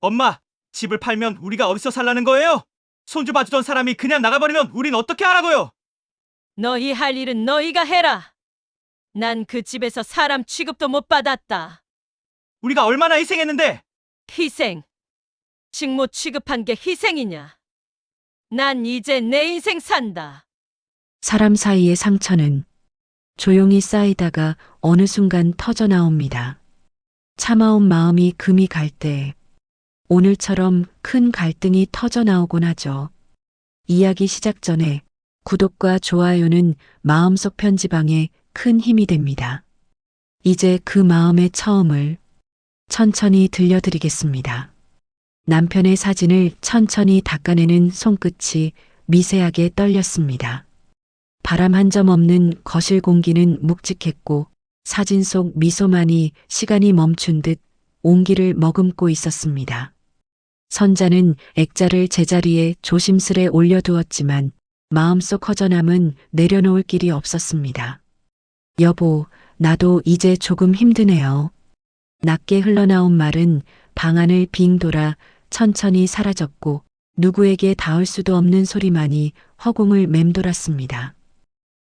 엄마, 집을 팔면 우리가 어디서 살라는 거예요? 손주 봐주던 사람이 그냥 나가버리면 우린 어떻게 하라고요? 너희 할 일은 너희가 해라. 난 그 집에서 사람 취급도 못 받았다. 우리가 얼마나 희생했는데! 희생. 직무 취급한 게 희생이냐? 난 이제 내 인생 산다. 사람 사이의 상처는 조용히 쌓이다가 어느 순간 터져 나옵니다. 참아온 마음이 금이 갈 때 오늘처럼 큰 갈등이 터져 나오곤 하죠. 이야기 시작 전에 구독과 좋아요는 마음속 편지방에 큰 힘이 됩니다. 이제 그 마음의 처음을 천천히 들려드리겠습니다. 남편의 사진을 천천히 닦아내는 손끝이 미세하게 떨렸습니다. 바람 한 점 없는 거실 공기는 묵직했고 사진 속 미소만이 시간이 멈춘 듯 온기를 머금고 있었습니다. 선자는 액자를 제자리에 조심스레 올려두었지만 마음속 허전함은 내려놓을 길이 없었습니다. 여보, 나도 이제 조금 힘드네요. 낮게 흘러나온 말은 방 안을 빙 돌아 천천히 사라졌고 누구에게 닿을 수도 없는 소리만이 허공을 맴돌았습니다.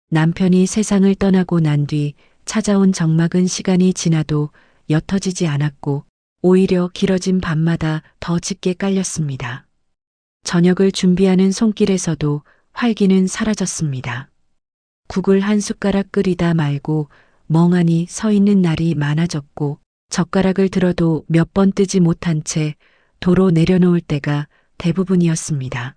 남편이 세상을 떠나고 난 뒤 찾아온 적막은 시간이 지나도 옅어지지 않았고 오히려 길어진 밤마다 더 짙게 깔렸습니다. 저녁을 준비하는 손길에서도 활기는 사라졌습니다. 국을 한 숟가락 끓이다 말고 멍하니 서 있는 날이 많아졌고 젓가락을 들어도 몇 번 뜨지 못한 채 도로 내려놓을 때가 대부분이었습니다.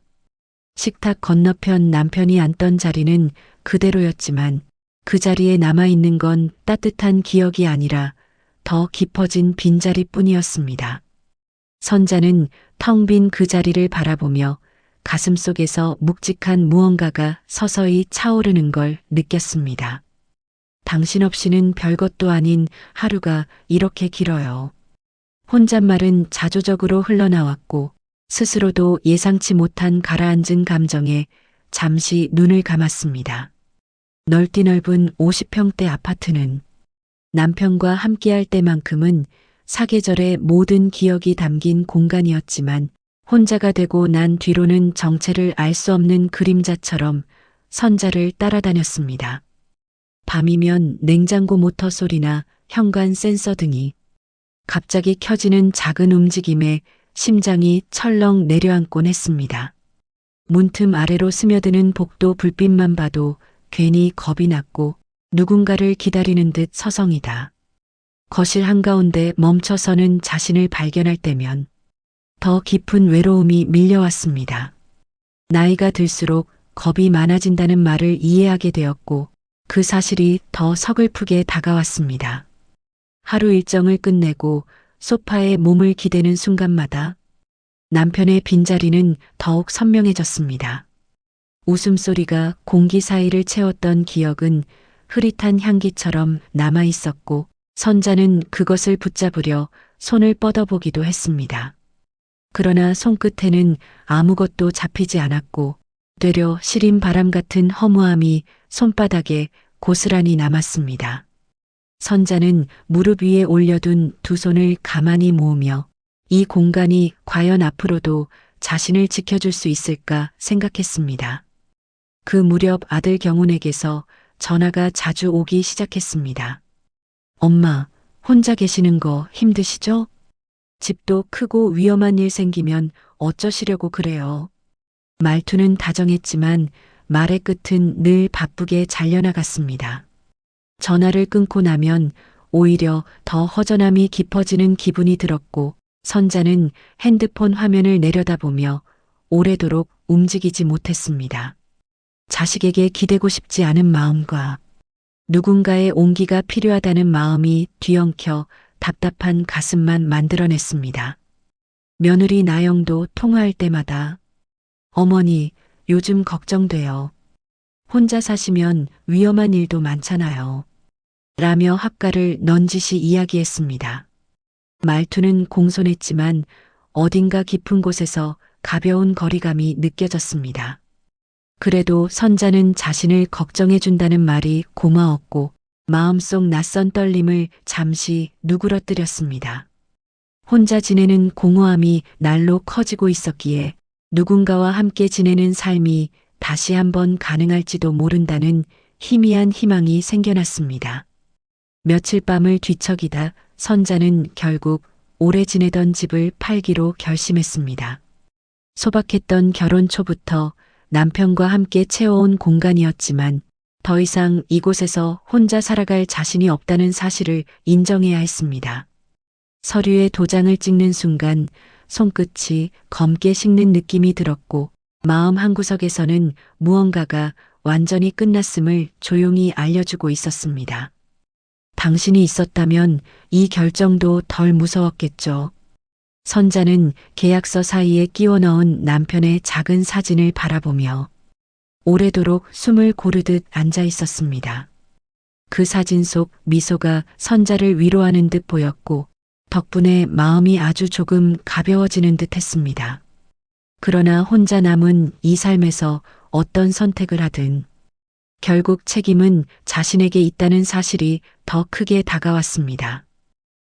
식탁 건너편 남편이 앉던 자리는 그대로였지만 그 자리에 남아있는 건 따뜻한 기억이 아니라 더 깊어진 빈자리뿐이었습니다. 선자는 텅 빈 그 자리를 바라보며 가슴속에서 묵직한 무언가가 서서히 차오르는 걸 느꼈습니다. 당신 없이는 별것도 아닌 하루가 이렇게 길어요. 혼잣말은 자조적으로 흘러나왔고 스스로도 예상치 못한 가라앉은 감정에 잠시 눈을 감았습니다. 넓디 넓은 50평대 아파트는 남편과 함께할 때만큼은 사계절의 모든 기억이 담긴 공간이었지만 혼자가 되고 난 뒤로는 정체를 알 수 없는 그림자처럼 선자를 따라다녔습니다. 밤이면 냉장고 모터 소리나 현관 센서 등이 갑자기 켜지는 작은 움직임에 심장이 철렁 내려앉곤 했습니다. 문틈 아래로 스며드는 복도 불빛만 봐도 괜히 겁이 났고 누군가를 기다리는 듯 서성이다. 거실 한가운데 멈춰서는 자신을 발견할 때면 더 깊은 외로움이 밀려왔습니다. 나이가 들수록 겁이 많아진다는 말을 이해하게 되었고 그 사실이 더 서글프게 다가왔습니다. 하루 일정을 끝내고 소파에 몸을 기대는 순간마다 남편의 빈자리는 더욱 선명해졌습니다. 웃음소리가 공기 사이를 채웠던 기억은 흐릿한 향기처럼 남아있었고 선자는 그것을 붙잡으려 손을 뻗어보기도 했습니다. 그러나 손끝에는 아무것도 잡히지 않았고 되려 시린 바람 같은 허무함이 손바닥에 고스란히 남았습니다. 선자는 무릎 위에 올려둔 두 손을 가만히 모으며 이 공간이 과연 앞으로도 자신을 지켜줄 수 있을까 생각했습니다. 그 무렵 아들 경훈에게서 전화가 자주 오기 시작했습니다. 엄마, 혼자 계시는 거 힘드시죠? 집도 크고 위험한 일 생기면 어쩌시려고 그래요. 말투는 다정했지만 말의 끝은 늘 바쁘게 잘려나갔습니다. 전화를 끊고 나면 오히려 더 허전함이 깊어지는 기분이 들었고 선자는 핸드폰 화면을 내려다보며 오래도록 움직이지 못했습니다. 자식에게 기대고 싶지 않은 마음과 누군가의 온기가 필요하다는 마음이 뒤엉켜 답답한 가슴만 만들어냈습니다. 며느리 나영도 통화할 때마다 어머니, 요즘 걱정돼요. 혼자 사시면 위험한 일도 많잖아요. 라며 합가를 넌지시 이야기했습니다. 말투는 공손했지만 어딘가 깊은 곳에서 가벼운 거리감이 느껴졌습니다. 그래도 선자는 자신을 걱정해준다는 말이 고마웠고 마음속 낯선 떨림을 잠시 누그러뜨렸습니다. 혼자 지내는 공허함이 날로 커지고 있었기에 누군가와 함께 지내는 삶이 다시 한번 가능할지도 모른다는 희미한 희망이 생겨났습니다. 며칠 밤을 뒤척이다 선자는 결국 오래 지내던 집을 팔기로 결심했습니다. 소박했던 결혼 초부터 남편과 함께 채워온 공간이었지만 더 이상 이곳에서 혼자 살아갈 자신이 없다는 사실을 인정해야 했습니다. 서류에 도장을 찍는 순간 손끝이 검게 식는 느낌이 들었고 마음 한구석에서는 무언가가 완전히 끝났음을 조용히 알려주고 있었습니다. 당신이 있었다면 이 결정도 덜 무서웠겠죠. 선자는 계약서 사이에 끼워 넣은 남편의 작은 사진을 바라보며 오래도록 숨을 고르듯 앉아 있었습니다. 그 사진 속 미소가 선자를 위로하는 듯 보였고 덕분에 마음이 아주 조금 가벼워지는 듯 했습니다. 그러나 혼자 남은 이 삶에서 어떤 선택을 하든 결국 책임은 자신에게 있다는 사실이 더 크게 다가왔습니다.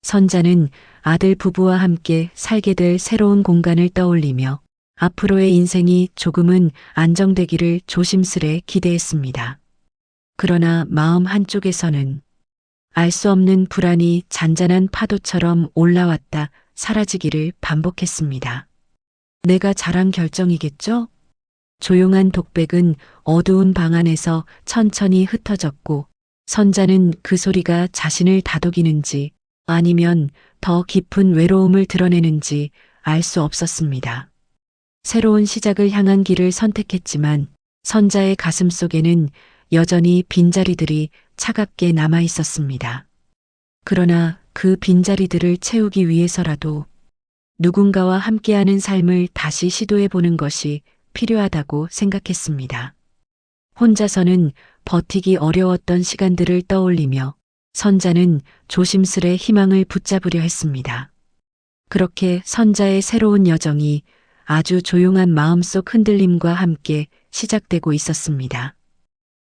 선자는 아들 부부와 함께 살게 될 새로운 공간을 떠올리며 앞으로의 인생이 조금은 안정되기를 조심스레 기대했습니다. 그러나 마음 한쪽에서는 알 수 없는 불안이 잔잔한 파도처럼 올라왔다 사라지기를 반복했습니다. 내가 잘한 결정이겠죠? 조용한 독백은 어두운 방 안에서 천천히 흩어졌고 선자는 그 소리가 자신을 다독이는지 아니면 더 깊은 외로움을 드러내는지 알 수 없었습니다. 새로운 시작을 향한 길을 선택했지만 선자의 가슴 속에는 여전히 빈자리들이 차갑게 남아 있었습니다. 그러나 그 빈자리들을 채우기 위해서라도 누군가와 함께하는 삶을 다시 시도해 보는 것이 필요하다고 생각했습니다. 혼자서는 버티기 어려웠던 시간들을 떠올리며 선자는 조심스레 희망을 붙잡으려 했습니다. 그렇게 선자의 새로운 여정이 아주 조용한 마음속 흔들림과 함께 시작되고 있었습니다.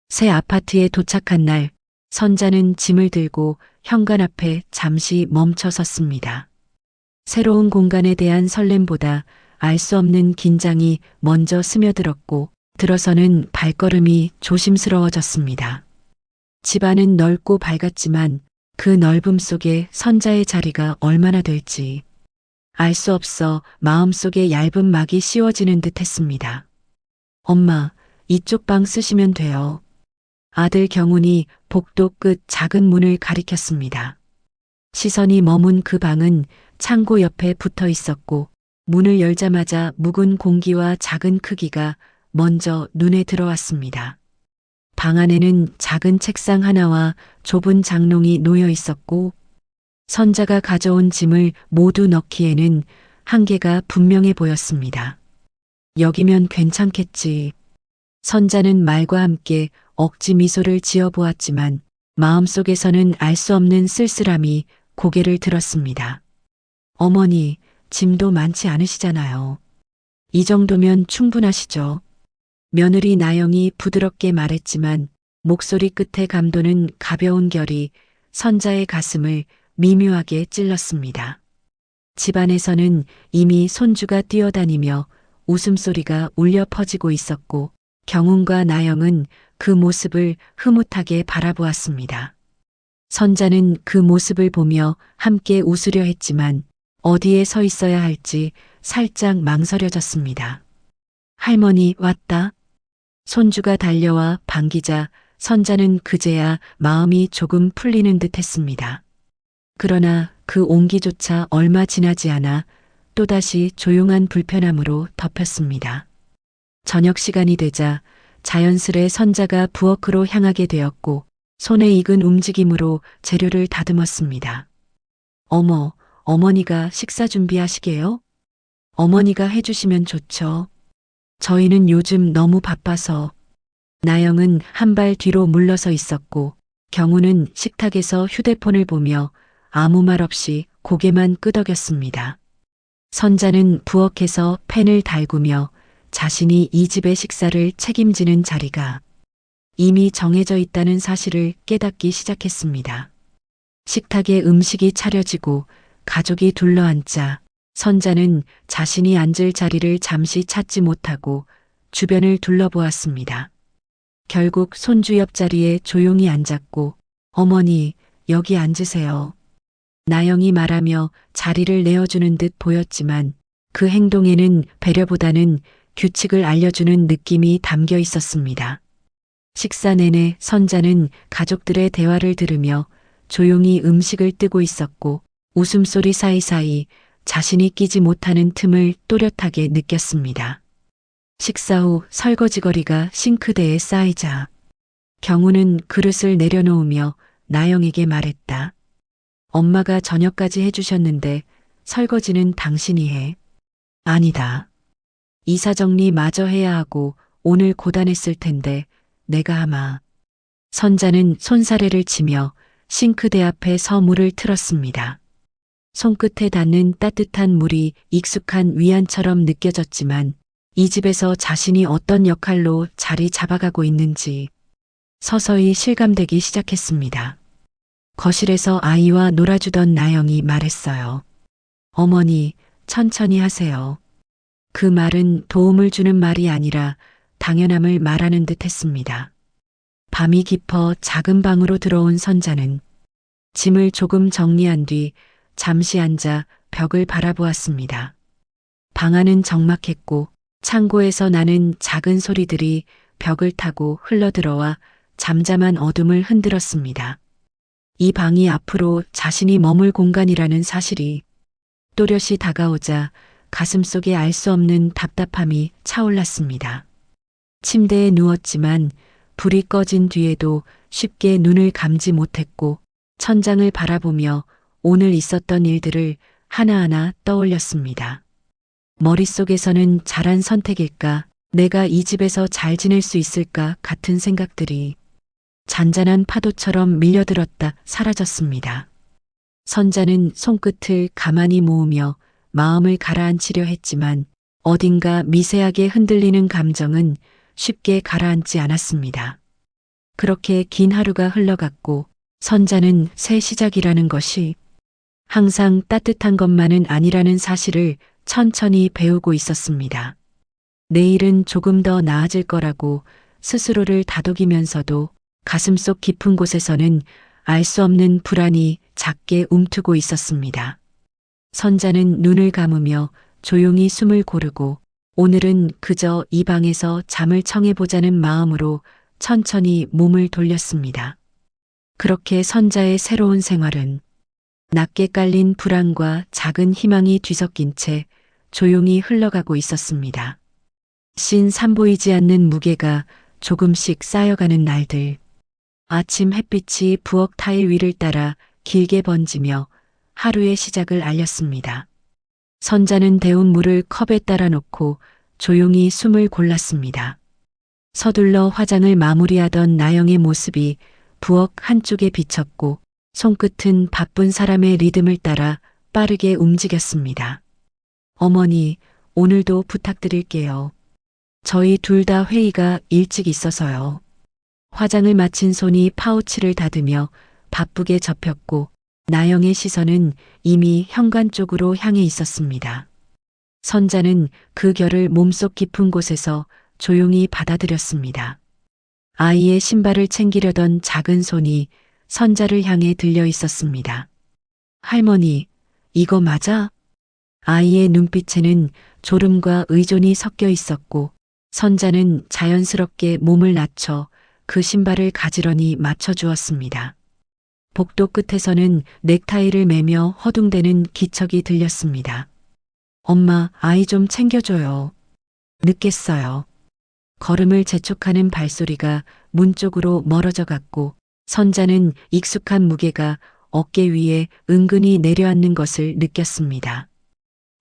새 아파트에 도착한 날, 선자는 짐을 들고 현관 앞에 잠시 멈춰 섰습니다. 새로운 공간에 대한 설렘보다 알 수 없는 긴장이 먼저 스며들었고 들어서는 발걸음이 조심스러워졌습니다. 집안은 넓고 밝았지만 그 넓음 속에 선자의 자리가 얼마나 될지 알 수 없어 마음속에 얇은 막이 씌워지는 듯 했습니다. 엄마, 이쪽 방 쓰시면 돼요. 아들 경운이 복도 끝 작은 문을 가리켰습니다. 시선이 머문 그 방은 창고 옆에 붙어 있었고 문을 열자마자 묵은 공기와 작은 크기가 먼저 눈에 들어왔습니다. 방 안에는 작은 책상 하나와 좁은 장롱이 놓여 있었고 선자가 가져온 짐을 모두 넣기에는 한계가 분명해 보였습니다. 여기면 괜찮겠지. 선자는 말과 함께 억지 미소를 지어 보았지만 마음속에서는 알 수 없는 쓸쓸함이 고개를 들었습니다. 어머니, 짐도 많지 않으시잖아요. 이 정도면 충분하시죠. 며느리 나영이 부드럽게 말했지만 목소리 끝에 감도는 가벼운 결이 선자의 가슴을 미묘하게 찔렀습니다. 집안에서는 이미 손주가 뛰어다니며 웃음소리가 울려 퍼지고 있었고 경운과 나영은 그 모습을 흐뭇하게 바라보았습니다. 선자는 그 모습을 보며 함께 웃으려 했지만 어디에 서 있어야 할지 살짝 망설여졌습니다. 할머니 왔다. 손주가 달려와 반기자 선자는 그제야 마음이 조금 풀리는 듯 했습니다. 그러나 그 온기조차 얼마 지나지 않아 또다시 조용한 불편함으로 덮였습니다. 저녁 시간이 되자 자연스레 선자가 부엌으로 향하게 되었고 손에 익은 움직임으로 재료를 다듬었습니다. 어머, 어머니가 식사 준비하시게요? 어머니가 해주시면 좋죠. 저희는 요즘 너무 바빠서. 나영은 한 발 뒤로 물러서 있었고 경우는 식탁에서 휴대폰을 보며 아무 말 없이 고개만 끄덕였습니다. 선자는 부엌에서 펜을 달구며 자신이 이 집의 식사를 책임지는 자리가 이미 정해져 있다는 사실을 깨닫기 시작했습니다. 식탁에 음식이 차려지고 가족이 둘러앉자 선자는 자신이 앉을 자리를 잠시 찾지 못하고 주변을 둘러보았습니다. 결국 손주 옆자리에 조용히 앉았고 어머니 여기 앉으세요. 나영이 말하며 자리를 내어주는 듯 보였지만 그 행동에는 배려보다는 규칙을 알려주는 느낌이 담겨 있었습니다. 식사 내내 선자는 가족들의 대화를 들으며 조용히 음식을 뜨고 있었고 웃음소리 사이사이 자신이 끼지 못하는 틈을 또렷하게 느꼈습니다. 식사 후 설거지거리가 싱크대에 쌓이자 경우는 그릇을 내려놓으며 나영에게 말했다. 엄마가 저녁까지 해주셨는데 설거지는 당신이 해. 아니다. 이사 정리 마저 해야 하고 오늘 고단했을 텐데 내가 하마. 선자는 손사래를 치며 싱크대 앞에 서 물을 틀었습니다. 손끝에 닿는 따뜻한 물이 익숙한 위안처럼 느껴졌지만 이 집에서 자신이 어떤 역할로 자리 잡아가고 있는지 서서히 실감되기 시작했습니다. 거실에서 아이와 놀아주던 나영이 말했어요. 어머니, 천천히 하세요. 그 말은 도움을 주는 말이 아니라 당연함을 말하는 듯 했습니다. 밤이 깊어 작은 방으로 들어온 선자는 짐을 조금 정리한 뒤 잠시 앉아 벽을 바라보았습니다. 방 안은 적막했고 창고에서 나는 작은 소리들이 벽을 타고 흘러들어와 잠잠한 어둠을 흔들었습니다. 이 방이 앞으로 자신이 머물 공간이라는 사실이 또렷이 다가오자 가슴속에 알 수 없는 답답함이 차올랐습니다. 침대에 누웠지만 불이 꺼진 뒤에도 쉽게 눈을 감지 못했고 천장을 바라보며 오늘 있었던 일들을 하나하나 떠올렸습니다. 머릿속에서는 잘한 선택일까, 내가 이 집에서 잘 지낼 수 있을까 같은 생각들이 잔잔한 파도처럼 밀려들었다 사라졌습니다. 선자는 손끝을 가만히 모으며 마음을 가라앉히려 했지만 어딘가 미세하게 흔들리는 감정은 쉽게 가라앉지 않았습니다. 그렇게 긴 하루가 흘러갔고 선자는 새 시작이라는 것이 항상 따뜻한 것만은 아니라는 사실을 천천히 배우고 있었습니다. 내일은 조금 더 나아질 거라고 스스로를 다독이면서도 가슴속 깊은 곳에서는 알 수 없는 불안이 작게 움트고 있었습니다. 선자는 눈을 감으며 조용히 숨을 고르고 오늘은 그저 이 방에서 잠을 청해보자는 마음으로 천천히 몸을 돌렸습니다. 그렇게 선자의 새로운 생활은 낮게 깔린 불안과 작은 희망이 뒤섞인 채 조용히 흘러가고 있었습니다. 산보이지 않는 무게가 조금씩 쌓여가는 날들. 아침 햇빛이 부엌 타일 위를 따라 길게 번지며 하루의 시작을 알렸습니다. 선자는 데운 물을 컵에 따라 놓고 조용히 숨을 골랐습니다. 서둘러 화장을 마무리하던 나영의 모습이 부엌 한쪽에 비쳤고 손끝은 바쁜 사람의 리듬을 따라 빠르게 움직였습니다. 어머니, 오늘도 부탁드릴게요. 저희 둘 다 회의가 일찍 있어서요. 화장을 마친 손이 파우치를 닫으며 바쁘게 접혔고 나영의 시선은 이미 현관 쪽으로 향해 있었습니다. 선자는 그 결을 몸속 깊은 곳에서 조용히 받아들였습니다. 아이의 신발을 챙기려던 작은 손이 선자를 향해 들려 있었습니다. 할머니, 이거 맞아? 아이의 눈빛에는 졸음과 의존이 섞여 있었고 선자는 자연스럽게 몸을 낮춰 그 신발을 가지런히 맞춰주었습니다. 복도 끝에서는 넥타이를 매며 허둥대는 기척이 들렸습니다. 엄마, 아이 좀 챙겨줘요. 늦겠어요. 걸음을 재촉하는 발소리가 문 쪽으로 멀어져 갔고 선자는 익숙한 무게가 어깨 위에 은근히 내려앉는 것을 느꼈습니다.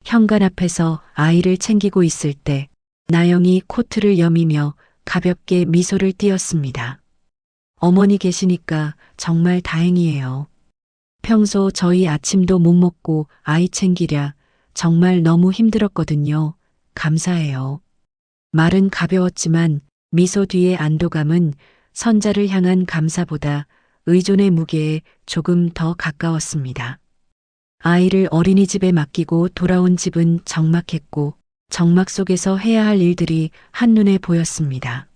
현관 앞에서 아이를 챙기고 있을 때 나영이 코트를 여미며 가볍게 미소를 띄었습니다. 어머니 계시니까 정말 다행이에요. 평소 저희 아침도 못 먹고 아이 챙기랴 정말 너무 힘들었거든요. 감사해요. 말은 가벼웠지만 미소 뒤의 안도감은 선자를 향한 감사보다 의존의 무게에 조금 더 가까웠습니다. 아이를 어린이집에 맡기고 돌아온 집은 적막했고 적막 속에서 해야 할 일들이 한눈에 보였습니다.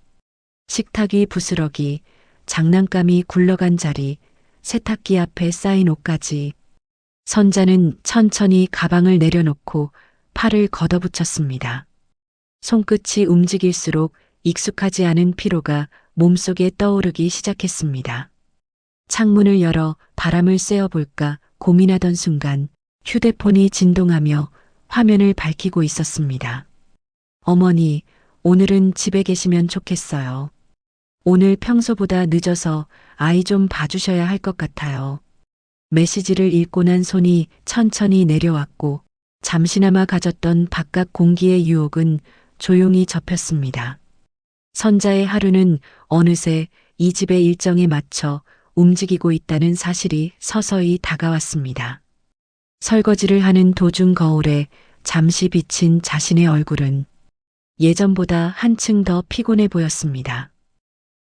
식탁 위 부스러기, 장난감이 굴러간 자리, 세탁기 앞에 쌓인 옷까지. 선자는 천천히 가방을 내려놓고 팔을 걷어붙였습니다. 손끝이 움직일수록 익숙하지 않은 피로가 몸속에 떠오르기 시작했습니다. 창문을 열어 바람을 쐬어볼까 고민하던 순간 휴대폰이 진동하며 화면을 밝히고 있었습니다. 어머니, 오늘은 집에 계시면 좋겠어요. 오늘 평소보다 늦어서 아이 좀 봐주셔야 할 것 같아요. 메시지를 읽고 난 손이 천천히 내려왔고 잠시나마 가졌던 바깥 공기의 유혹은 조용히 접혔습니다. 선자의 하루는 어느새 이 집의 일정에 맞춰 움직이고 있다는 사실이 서서히 다가왔습니다. 설거지를 하는 도중 거울에 잠시 비친 자신의 얼굴은 예전보다 한층 더 피곤해 보였습니다.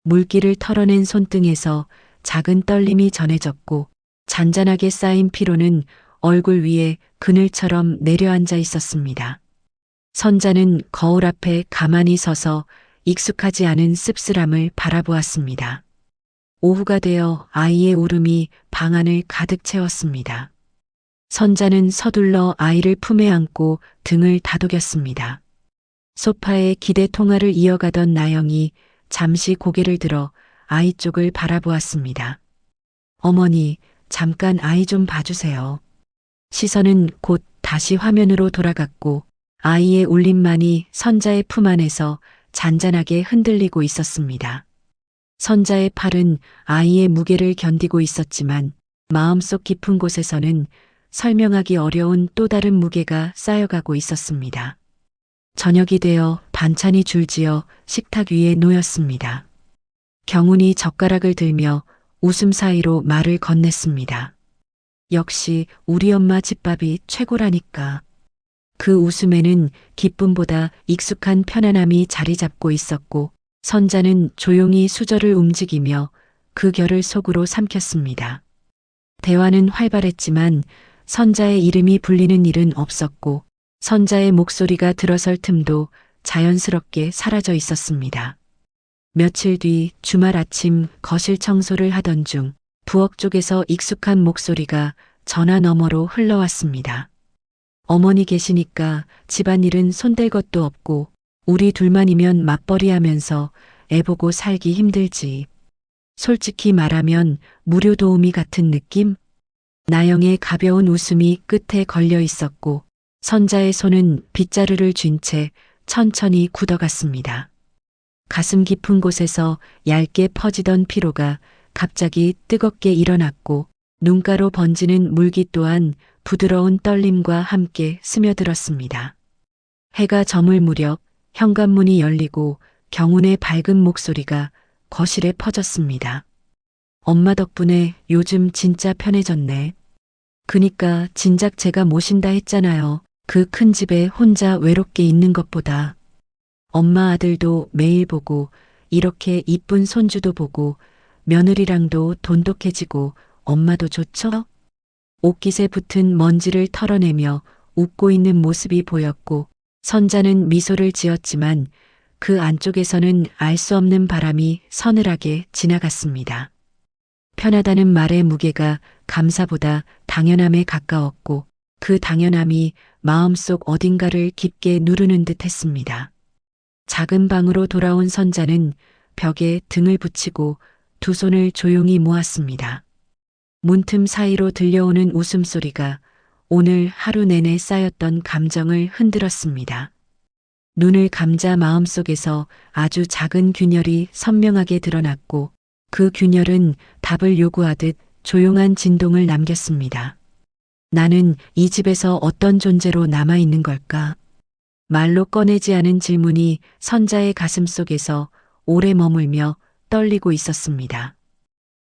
물기를 털어낸 손등에서 작은 떨림이 전해졌고 잔잔하게 쌓인 피로는 얼굴 위에 그늘처럼 내려앉아 있었습니다. 선자는 거울 앞에 가만히 서서 익숙하지 않은 씁쓸함을 바라보았습니다. 오후가 되어 아이의 울음이 방 안을 가득 채웠습니다. 선자는 서둘러 아이를 품에 안고 등을 다독였습니다. 소파에 기대 통화를 이어가던 나영이 잠시 고개를 들어 아이 쪽을 바라보았습니다. 어머니, 잠깐 아이 좀 봐주세요. 시선은 곧 다시 화면으로 돌아갔고 아이의 울림만이 선자의 품 안에서 잔잔하게 흔들리고 있었습니다. 선자의 팔은 아이의 무게를 견디고 있었지만 마음속 깊은 곳에서는 설명하기 어려운 또 다른 무게가 쌓여가고 있었습니다. 저녁이 되어 반찬이 줄지어 식탁 위에 놓였습니다. 경운이 젓가락을 들며 웃음 사이로 말을 건넸습니다. 역시 우리 엄마 집밥이 최고라니까. 그 웃음에는 기쁨보다 익숙한 편안함이 자리 잡고 있었고 선자는 조용히 수저를 움직이며 그 결을 속으로 삼켰습니다. 대화는 활발했지만 선자의 이름이 불리는 일은 없었고 선자의 목소리가 들어설 틈도 자연스럽게 사라져 있었습니다. 며칠 뒤 주말 아침 거실 청소를 하던 중 부엌 쪽에서 익숙한 목소리가 전화 너머로 흘러왔습니다. 어머니 계시니까 집안일은 손댈 것도 없고 우리 둘만이면 맞벌이하면서 애 보고 살기 힘들지. 솔직히 말하면 무료 도우미 같은 느낌? 나영의 가벼운 웃음이 끝에 걸려 있었고 선자의 손은 빗자루를 쥔 채 천천히 굳어갔습니다. 가슴 깊은 곳에서 얇게 퍼지던 피로가 갑자기 뜨겁게 일어났고 눈가로 번지는 물기 또한 부드러운 떨림과 함께 스며들었습니다. 해가 저물 무렵 현관문이 열리고 경운의 밝은 목소리가 거실에 퍼졌습니다. 엄마 덕분에 요즘 진짜 편해졌네. 그니까 진작 제가 모신다 했잖아요. 그 큰 집에 혼자 외롭게 있는 것보다. 엄마 아들도 매일 보고 이렇게 이쁜 손주도 보고 며느리랑도 돈독해지고 엄마도 좋죠? 옷깃에 붙은 먼지를 털어내며 웃고 있는 모습이 보였고 선자는 미소를 지었지만 그 안쪽에서는 알 수 없는 바람이 서늘하게 지나갔습니다. 편하다는 말의 무게가 감사보다 당연함에 가까웠고 그 당연함이 마음속 어딘가를 깊게 누르는 듯 했습니다. 작은 방으로 돌아온 선자는 벽에 등을 붙이고 두 손을 조용히 모았습니다. 문틈 사이로 들려오는 웃음소리가 오늘 하루 내내 쌓였던 감정을 흔들었습니다. 눈을 감자 마음속에서 아주 작은 균열이 선명하게 드러났고 그 균열은 답을 요구하듯 조용한 진동을 남겼습니다. 나는 이 집에서 어떤 존재로 남아있는 걸까? 말로 꺼내지 않은 질문이 선자의 가슴 속에서 오래 머물며 떨리고 있었습니다.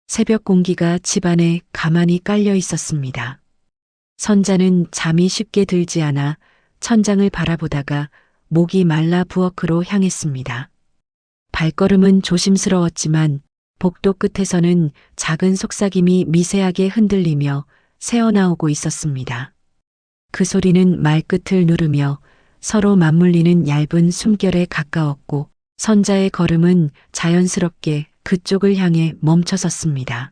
새벽 공기가 집안에 가만히 깔려 있었습니다. 선자는 잠이 쉽게 들지 않아 천장을 바라보다가 목이 말라 부엌으로 향했습니다. 발걸음은 조심스러웠지만 복도 끝에서는 작은 속삭임이 미세하게 흔들리며 새어나오고 있었습니다. 그 소리는 말끝을 누르며 서로 맞물리는 얇은 숨결에 가까웠고 선자의 걸음은 자연스럽게 그쪽을 향해 멈춰섰습니다.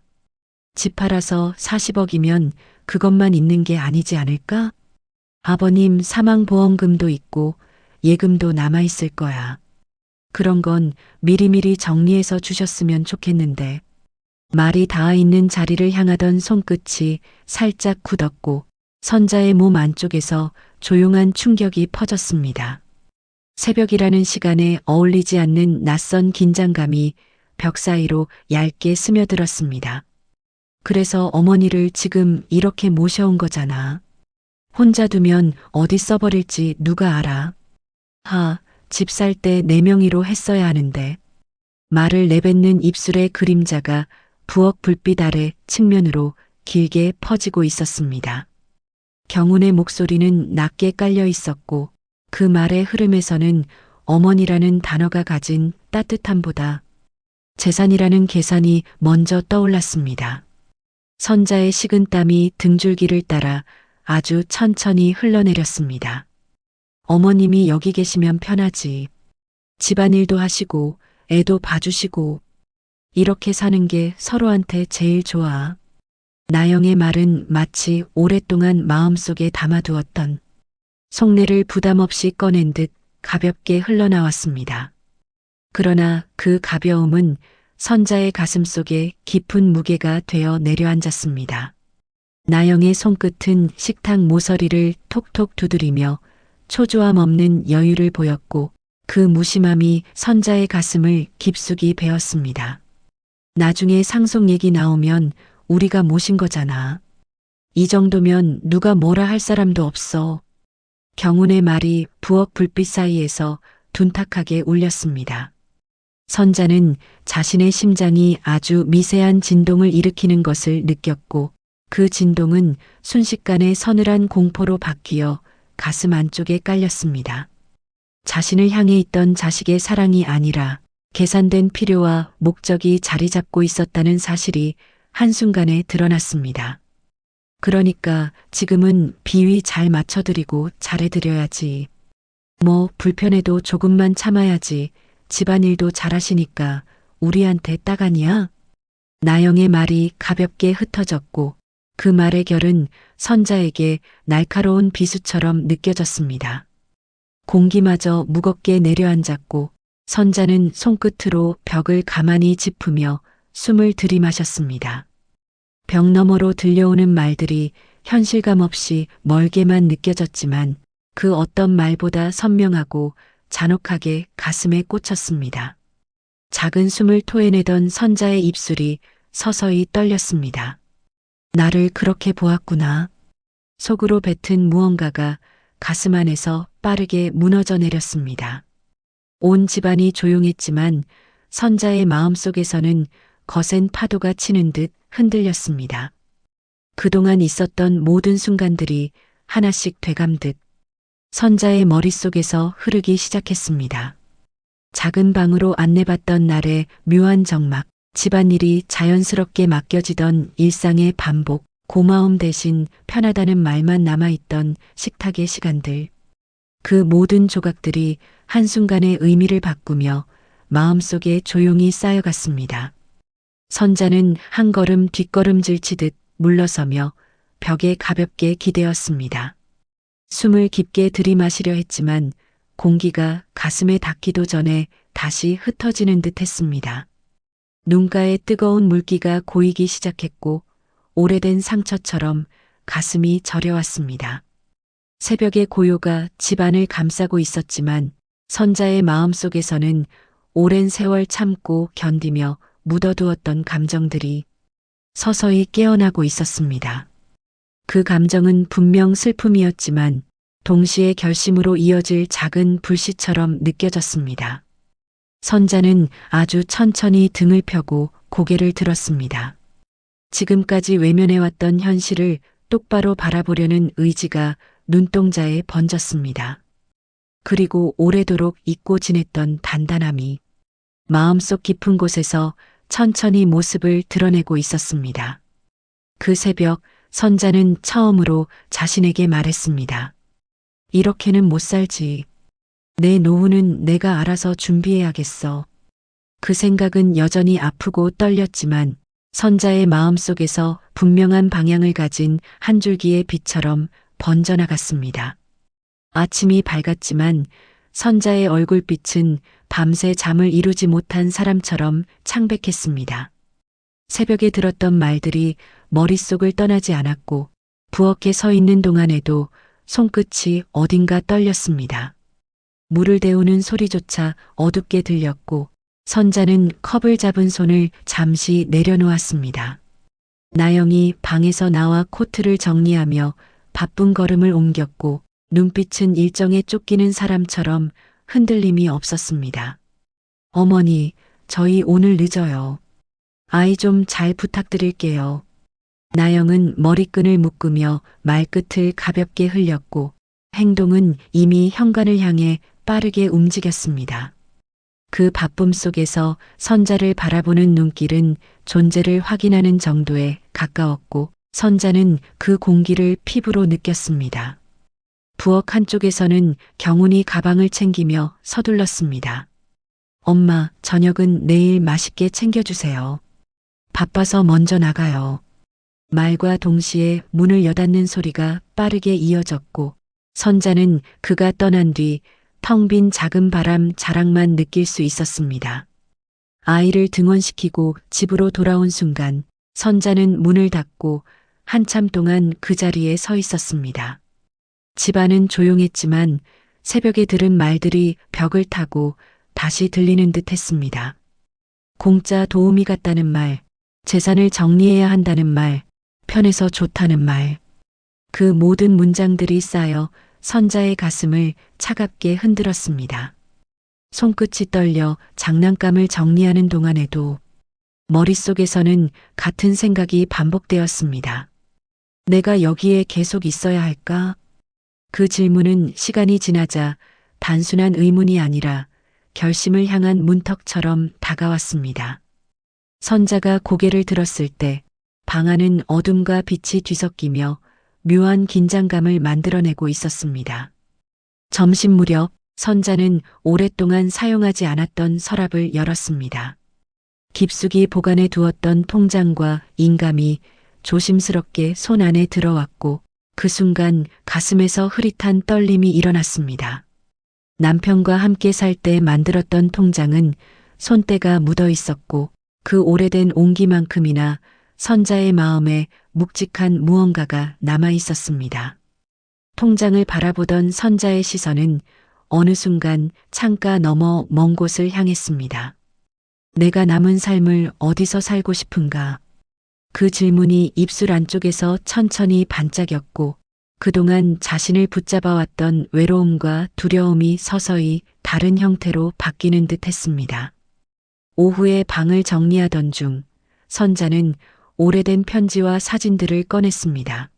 집 팔아서 40억이면 그것만 있는 게 아니지 않을까? 아버님 사망보험금도 있고 예금도 남아있을 거야. 그런 건 미리미리 정리해서 주셨으면 좋겠는데. 말이 닿아 있는 자리를 향하던 손끝이 살짝 굳었고 선자의 몸 안쪽에서 조용한 충격이 퍼졌습니다. 새벽이라는 시간에 어울리지 않는 낯선 긴장감이 벽 사이로 얇게 스며들었습니다. 그래서 어머니를 지금 이렇게 모셔온 거잖아. 혼자 두면 어디 써버릴지 누가 알아. 집 살 때 내 명의로 했어야 하는데. 말을 내뱉는 입술의 그림자가 부엌 불빛 아래 측면으로 길게 퍼지고 있었습니다. 경운의 목소리는 낮게 깔려 있었고 그 말의 흐름에서는 어머니라는 단어가 가진 따뜻함보다 재산이라는 계산이 먼저 떠올랐습니다. 선자의 식은땀이 등줄기를 따라 아주 천천히 흘러내렸습니다. 어머님이 여기 계시면 편하지. 집안일도 하시고 애도 봐주시고 이렇게 사는 게 서로한테 제일 좋아. 나영의 말은 마치 오랫동안 마음속에 담아두었던 속내를 부담 없이 꺼낸 듯 가볍게 흘러나왔습니다. 그러나 그 가벼움은 선자의 가슴 속에 깊은 무게가 되어 내려앉았습니다. 나영의 손끝은 식탁 모서리를 톡톡 두드리며 초조함 없는 여유를 보였고 그 무심함이 선자의 가슴을 깊숙이 베었습니다. 나중에 상속 얘기 나오면 우리가 모신 거잖아. 이 정도면 누가 뭐라 할 사람도 없어. 경운의 말이 부엌 불빛 사이에서 둔탁하게 울렸습니다. 선자는 자신의 심장이 아주 미세한 진동을 일으키는 것을 느꼈고 그 진동은 순식간에 서늘한 공포로 바뀌어 가슴 안쪽에 깔렸습니다. 자신을 향해 있던 자식의 사랑이 아니라 계산된 필요와 목적이 자리 잡고 있었다는 사실이 한순간에 드러났습니다. 그러니까 지금은 비위 잘 맞춰드리고 잘해드려야지. 뭐 불편해도 조금만 참아야지. 집안일도 잘하시니까 우리한테 딱 아니야? 나영의 말이 가볍게 흩어졌고 그 말의 결은 선자에게 날카로운 비수처럼 느껴졌습니다. 공기마저 무겁게 내려앉았고 선자는 손끝으로 벽을 가만히 짚으며 숨을 들이마셨습니다. 벽 너머로 들려오는 말들이 현실감 없이 멀게만 느껴졌지만 그 어떤 말보다 선명하고 잔혹하게 가슴에 꽂혔습니다. 작은 숨을 토해내던 선자의 입술이 서서히 떨렸습니다. 나를 그렇게 보았구나. 속으로 뱉은 무언가가 가슴 안에서 빠르게 무너져 내렸습니다. 온 집안이 조용했지만 선자의 마음속에서는 거센 파도가 치는 듯 흔들렸습니다. 그동안 있었던 모든 순간들이 하나씩 되감듯 선자의 머릿속에서 흐르기 시작했습니다. 작은 방으로 안내받던 날의 묘한 정막, 집안일이 자연스럽게 맡겨지던 일상의 반복, 고마움 대신 편하다는 말만 남아있던 식탁의 시간들. 그 모든 조각들이 한순간에 의미를 바꾸며 마음속에 조용히 쌓여갔습니다. 선자는 한 걸음 뒷걸음질 치듯 물러서며 벽에 가볍게 기대었습니다. 숨을 깊게 들이마시려 했지만 공기가 가슴에 닿기도 전에 다시 흩어지는 듯 했습니다. 눈가에 뜨거운 물기가 고이기 시작했고 오래된 상처처럼 가슴이 저려왔습니다. 새벽의 고요가 집안을 감싸고 있었지만 선자의 마음속에서는 오랜 세월 참고 견디며 묻어두었던 감정들이 서서히 깨어나고 있었습니다. 그 감정은 분명 슬픔이었지만 동시에 결심으로 이어질 작은 불씨처럼 느껴졌습니다. 선자는 아주 천천히 등을 펴고 고개를 들었습니다. 지금까지 외면해왔던 현실을 똑바로 바라보려는 의지가 눈동자에 번졌습니다. 그리고 오래도록 잊고 지냈던 단단함이 마음속 깊은 곳에서 천천히 모습을 드러내고 있었습니다. 그 새벽 선자는 처음으로 자신에게 말했습니다. 이렇게는 못 살지. 내 노후는 내가 알아서 준비해야겠어. 그 생각은 여전히 아프고 떨렸지만 선자의 마음속에서 분명한 방향을 가진 한 줄기의 빛처럼 번져나갔습니다. 아침이 밝았지만 선자의 얼굴빛은 밤새 잠을 이루지 못한 사람처럼 창백했습니다. 새벽에 들었던 말들이 머릿속을 떠나지 않았고 부엌에 서 있는 동안에도 손끝이 어딘가 떨렸습니다. 물을 데우는 소리조차 어둡게 들렸고 선자는 컵을 잡은 손을 잠시 내려놓았습니다. 나영이 방에서 나와 코트를 정리하며 바쁜 걸음을 옮겼고 눈빛은 일정에 쫓기는 사람처럼 흔들림이 없었습니다. 어머니, 저희 오늘 늦어요. 아이 좀 잘 부탁드릴게요. 나영은 머리끈을 묶으며 말끝을 가볍게 흘렸고 행동은 이미 현관을 향해 빠르게 움직였습니다. 그 바쁨 속에서 선자를 바라보는 눈길은 존재를 확인하는 정도에 가까웠고 선자는 그 공기를 피부로 느꼈습니다. 부엌 한쪽에서는 경운이 가방을 챙기며 서둘렀습니다. 엄마, 저녁은 내일 맛있게 챙겨주세요. 바빠서 먼저 나가요. 말과 동시에 문을 여닫는 소리가 빠르게 이어졌고 선자는 그가 떠난 뒤 텅 빈 작은 바람 자락만 느낄 수 있었습니다. 아이를 등원시키고 집으로 돌아온 순간 선자는 문을 닫고 한참 동안 그 자리에 서 있었습니다. 집안은 조용했지만 새벽에 들은 말들이 벽을 타고 다시 들리는 듯 했습니다. 공짜 도우미 같다는 말, 재산을 정리해야 한다는 말, 편해서 좋다는 말. 그 모든 문장들이 쌓여 선자의 가슴을 차갑게 흔들었습니다. 손끝이 떨려 장난감을 정리하는 동안에도 머릿속에서는 같은 생각이 반복되었습니다. 내가 여기에 계속 있어야 할까? 그 질문은 시간이 지나자 단순한 의문이 아니라 결심을 향한 문턱처럼 다가왔습니다. 선자가 고개를 들었을 때 방 안은 어둠과 빛이 뒤섞이며 묘한 긴장감을 만들어내고 있었습니다. 점심 무렵 선자는 오랫동안 사용하지 않았던 서랍을 열었습니다. 깊숙이 보관해 두었던 통장과 인감이 조심스럽게 손 안에 들어왔고 그 순간 가슴에서 흐릿한 떨림이 일어났습니다. 남편과 함께 살 때 만들었던 통장은 손때가 묻어 있었고 그 오래된 온기만큼이나 선자의 마음에 묵직한 무언가가 남아 있었습니다. 통장을 바라보던 선자의 시선은 어느 순간 창가 너머 먼 곳을 향했습니다. 내가 남은 삶을 어디서 살고 싶은가? 그 질문이 입술 안쪽에서 천천히 반짝였고 그동안 자신을 붙잡아왔던 외로움과 두려움이 서서히 다른 형태로 바뀌는 듯 했습니다. 오후에 방을 정리하던 중 선자는 오래된 편지와 사진들을 꺼냈습니다.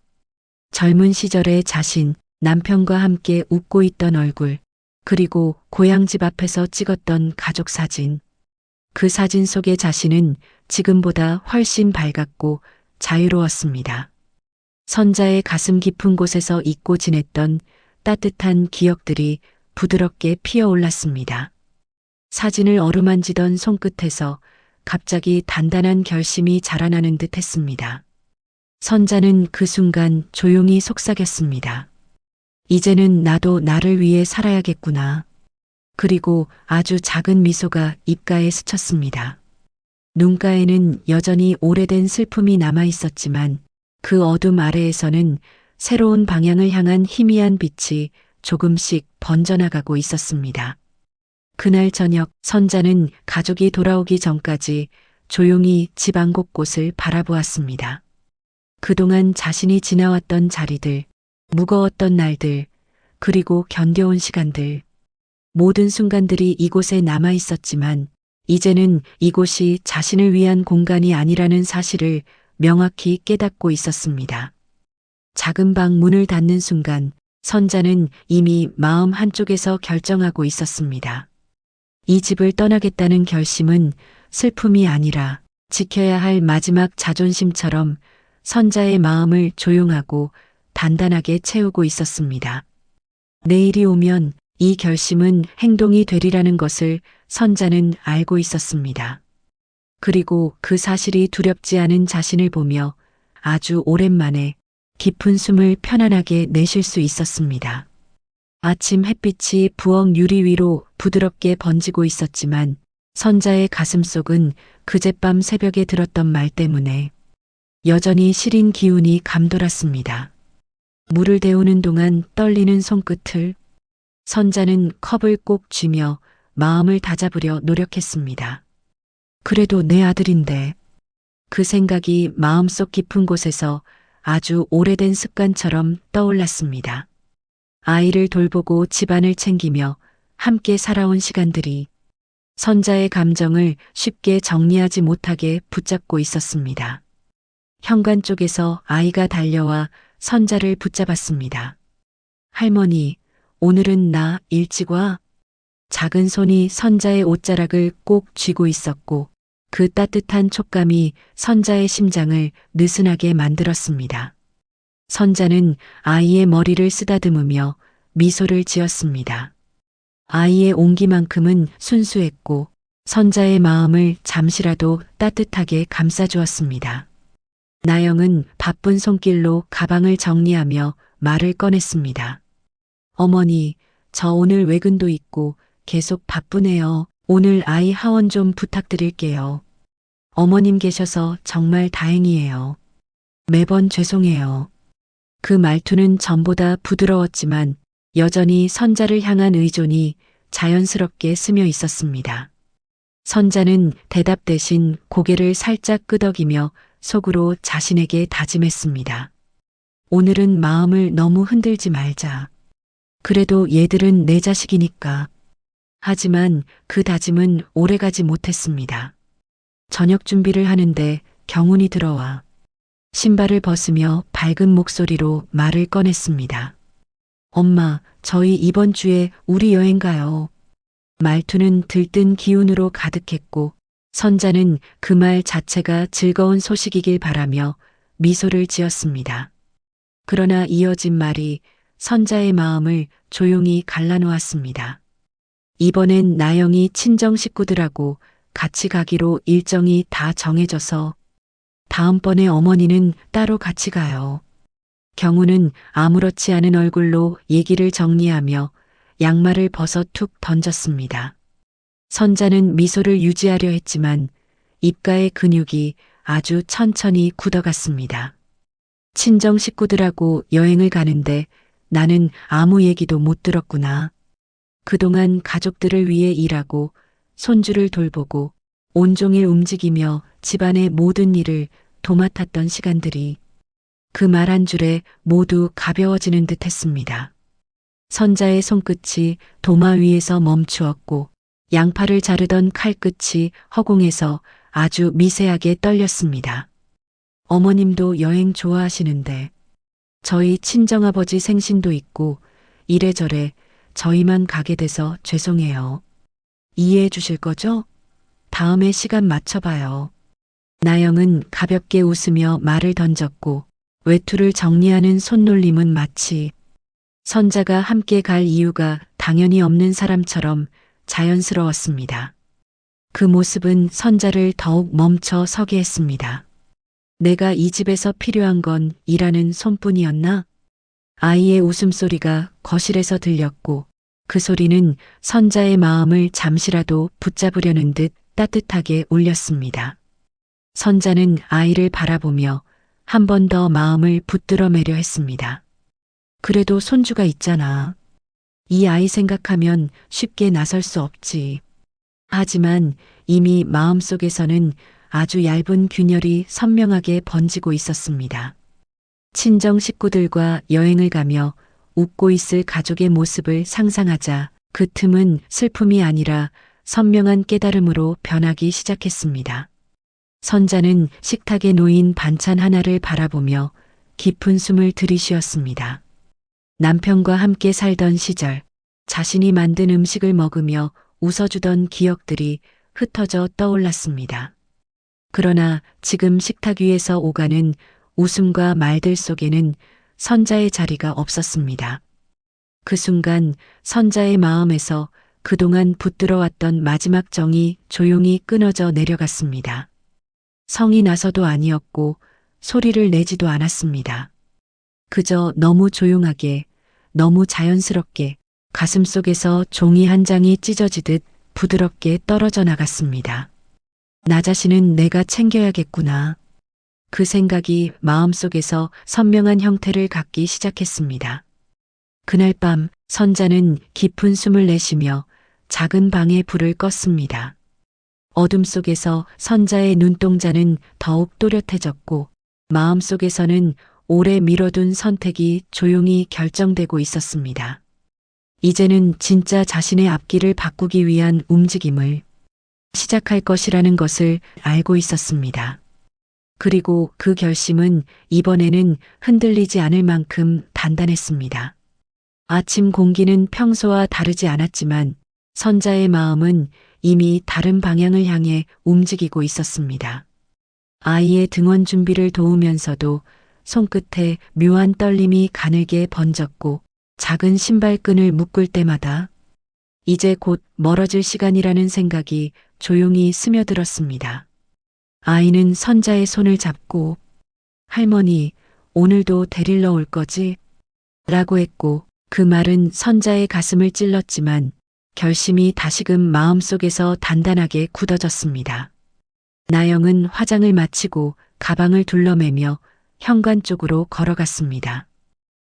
젊은 시절의 자신, 남편과 함께 웃고 있던 얼굴, 그리고 고향집 앞에서 찍었던 가족 사진. 그 사진 속의 자신은 지금보다 훨씬 밝았고 자유로웠습니다. 선자의 가슴 깊은 곳에서 잊고 지냈던 따뜻한 기억들이 부드럽게 피어올랐습니다. 사진을 어루만지던 손끝에서 갑자기 단단한 결심이 자라나는 듯 했습니다. 선자는 그 순간 조용히 속삭였습니다. 이제는 나도 나를 위해 살아야겠구나. 그리고 아주 작은 미소가 입가에 스쳤습니다. 눈가에는 여전히 오래된 슬픔이 남아 있었지만 그 어둠 아래에서는 새로운 방향을 향한 희미한 빛이 조금씩 번져나가고 있었습니다. 그날 저녁 선자는 가족이 돌아오기 전까지 조용히 집안 곳곳을 바라보았습니다. 그동안 자신이 지나왔던 자리들, 무거웠던 날들, 그리고 견뎌온 시간들, 모든 순간들이 이곳에 남아 있었지만 이제는 이곳이 자신을 위한 공간이 아니라는 사실을 명확히 깨닫고 있었습니다. 작은 방 문을 닫는 순간 선자는 이미 마음 한쪽에서 결정하고 있었습니다. 이 집을 떠나겠다는 결심은 슬픔이 아니라 지켜야 할 마지막 자존심처럼 선자의 마음을 조용하고 단단하게 채우고 있었습니다. 내일이 오면 이 결심은 행동이 되리라는 것을 선자는 알고 있었습니다. 그리고 그 사실이 두렵지 않은 자신을 보며 아주 오랜만에 깊은 숨을 편안하게 내쉴 수 있었습니다. 아침 햇빛이 부엌 유리 위로 부드럽게 번지고 있었지만 선자의 가슴속은 그젯밤 새벽에 들었던 말 때문에 여전히 시린 기운이 감돌았습니다. 물을 데우는 동안 떨리는 손끝을 선자는 컵을 꼭 쥐며 마음을 다잡으려 노력했습니다. 그래도 내 아들인데. 그 생각이 마음속 깊은 곳에서 아주 오래된 습관처럼 떠올랐습니다. 아이를 돌보고 집안을 챙기며 함께 살아온 시간들이 선자의 감정을 쉽게 정리하지 못하게 붙잡고 있었습니다. 현관 쪽에서 아이가 달려와 선자를 붙잡았습니다. 할머니, 오늘은 나 일찍 와. 작은 손이 선자의 옷자락을 꼭 쥐고 있었고 그 따뜻한 촉감이 선자의 심장을 느슨하게 만들었습니다. 선자는 아이의 머리를 쓰다듬으며 미소를 지었습니다. 아이의 온기만큼은 순수했고 선자의 마음을 잠시라도 따뜻하게 감싸주었습니다. 나영은 바쁜 손길로 가방을 정리하며 말을 꺼냈습니다. 어머니, 저 오늘 외근도 있고 계속 바쁘네요. 오늘 아이 하원 좀 부탁드릴게요. 어머님 계셔서 정말 다행이에요. 매번 죄송해요. 그 말투는 전보다 부드러웠지만 여전히 선자를 향한 의존이 자연스럽게 스며 있었습니다. 선자는 대답 대신 고개를 살짝 끄덕이며 속으로 자신에게 다짐했습니다. 오늘은 마음을 너무 흔들지 말자. 그래도 얘들은 내 자식이니까. 하지만 그 다짐은 오래가지 못했습니다. 저녁 준비를 하는데 경훈이 들어와 신발을 벗으며 밝은 목소리로 말을 꺼냈습니다. 엄마, 저희 이번 주에 우리 여행 가요. 말투는 들뜬 기운으로 가득했고 선자는 그 말 자체가 즐거운 소식이길 바라며 미소를 지었습니다. 그러나 이어진 말이 선자의 마음을 조용히 갈라놓았습니다. 이번엔 나영이 친정 식구들하고 같이 가기로 일정이 다 정해져서 다음번에 어머니는 따로 같이 가요. 경우는 아무렇지 않은 얼굴로 얘기를 정리하며 양말을 벗어 툭 던졌습니다. 선자는 미소를 유지하려 했지만 입가의 근육이 아주 천천히 굳어갔습니다. 친정 식구들하고 여행을 가는데 나는 아무 얘기도 못 들었구나. 그동안 가족들을 위해 일하고 손주를 돌보고 온종일 움직이며 집안의 모든 일을 도맡았던 시간들이 그 말 한 줄에 모두 가벼워지는 듯 했습니다. 선자의 손끝이 도마 위에서 멈추었고 양파를 자르던 칼끝이 허공에서 아주 미세하게 떨렸습니다. 어머님도 여행 좋아하시는데 저희 친정아버지 생신도 있고 이래저래 저희만 가게 돼서 죄송해요. 이해해 주실 거죠? 다음에 시간 맞춰봐요. 나영은 가볍게 웃으며 말을 던졌고 외투를 정리하는 손놀림은 마치 선자가 함께 갈 이유가 당연히 없는 사람처럼 자연스러웠습니다. 그 모습은 선자를 더욱 멈춰 서게 했습니다. 내가 이 집에서 필요한 건 일하는 손뿐이었나? 아이의 웃음소리가 거실에서 들렸고 그 소리는 선자의 마음을 잠시라도 붙잡으려는 듯 따뜻하게 울렸습니다. 선자는 아이를 바라보며 한 번 더 마음을 붙들어 매려 했습니다. 그래도 손주가 있잖아. 이 아이 생각하면 쉽게 나설 수 없지. 하지만 이미 마음속에서는 아주 얇은 균열이 선명하게 번지고 있었습니다. 친정 식구들과 여행을 가며 웃고 있을 가족의 모습을 상상하자 그 틈은 슬픔이 아니라 선명한 깨달음으로 변하기 시작했습니다. 선자는 식탁에 놓인 반찬 하나를 바라보며 깊은 숨을 들이쉬었습니다. 남편과 함께 살던 시절 자신이 만든 음식을 먹으며 웃어주던 기억들이 흩어져 떠올랐습니다. 그러나 지금 식탁 위에서 오가는 웃음과 말들 속에는 선자의 자리가 없었습니다. 그 순간 선자의 마음에서 그동안 붙들어왔던 마지막 정이 조용히 끊어져 내려갔습니다. 성이 나서도 아니었고 소리를 내지도 않았습니다. 그저 너무 조용하게, 너무 자연스럽게 가슴속에서 종이 한 장이 찢어지듯 부드럽게 떨어져 나갔습니다. 나 자신은 내가 챙겨야겠구나. 그 생각이 마음속에서 선명한 형태를 갖기 시작했습니다. 그날 밤 선자는 깊은 숨을 내쉬며 작은 방에 불을 껐습니다. 어둠 속에서 선자의 눈동자는 더욱 또렷해졌고 마음속에서는 오래 미뤄둔 선택이 조용히 결정되고 있었습니다. 이제는 진짜 자신의 앞길을 바꾸기 위한 움직임을 시작할 것이라는 것을 알고 있었습니다. 그리고 그 결심은 이번에는 흔들리지 않을 만큼 단단했습니다. 아침 공기는 평소와 다르지 않았지만 선자의 마음은 이미 다른 방향을 향해 움직이고 있었습니다. 아이의 등원 준비를 도우면서도 손끝에 묘한 떨림이 가늘게 번졌고 작은 신발끈을 묶을 때마다 이제 곧 멀어질 시간이라는 생각이 조용히 스며들었습니다. 아이는 선자의 손을 잡고 할머니, 오늘도 데리러 올 거지? 라고 했고 그 말은 선자의 가슴을 찔렀지만 결심이 다시금 마음속에서 단단하게 굳어졌습니다. 나영은 화장을 마치고 가방을 둘러매며 현관 쪽으로 걸어갔습니다.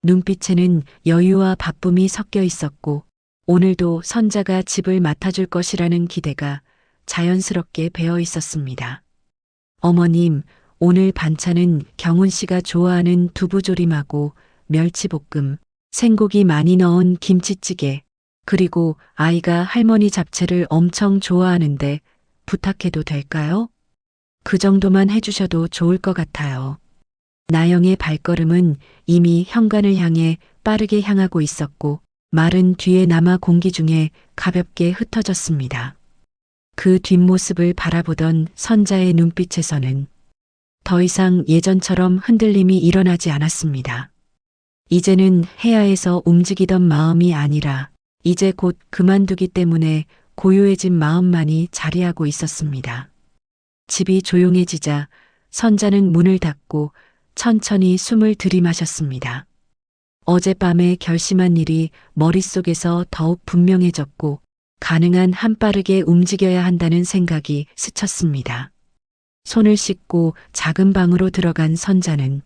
눈빛에는 여유와 바쁨이 섞여 있었고 오늘도 선자가 집을 맡아줄 것이라는 기대가 자연스럽게 배어 있었습니다. 어머님, 오늘 반찬은 경훈 씨가 좋아하는 두부조림하고 멸치볶음, 생고기 많이 넣은 김치찌개, 그리고 아이가 할머니 잡채를 엄청 좋아하는데 부탁해도 될까요? 그 정도만 해주셔도 좋을 것 같아요. 나영의 발걸음은 이미 현관을 향해 빠르게 향하고 있었고 말은 뒤에 남아 공기 중에 가볍게 흩어졌습니다. 그 뒷모습을 바라보던 선자의 눈빛에서는 더 이상 예전처럼 흔들림이 일어나지 않았습니다. 이제는 해야해서 움직이던 마음이 아니라 이제 곧 그만두기 때문에 고요해진 마음만이 자리하고 있었습니다. 집이 조용해지자 선자는 문을 닫고 천천히 숨을 들이마셨습니다. 어젯밤에 결심한 일이 머릿속에서 더욱 분명해졌고 가능한 한 빠르게 움직여야 한다는 생각이 스쳤습니다. 손을 씻고 작은 방으로 들어간 선자는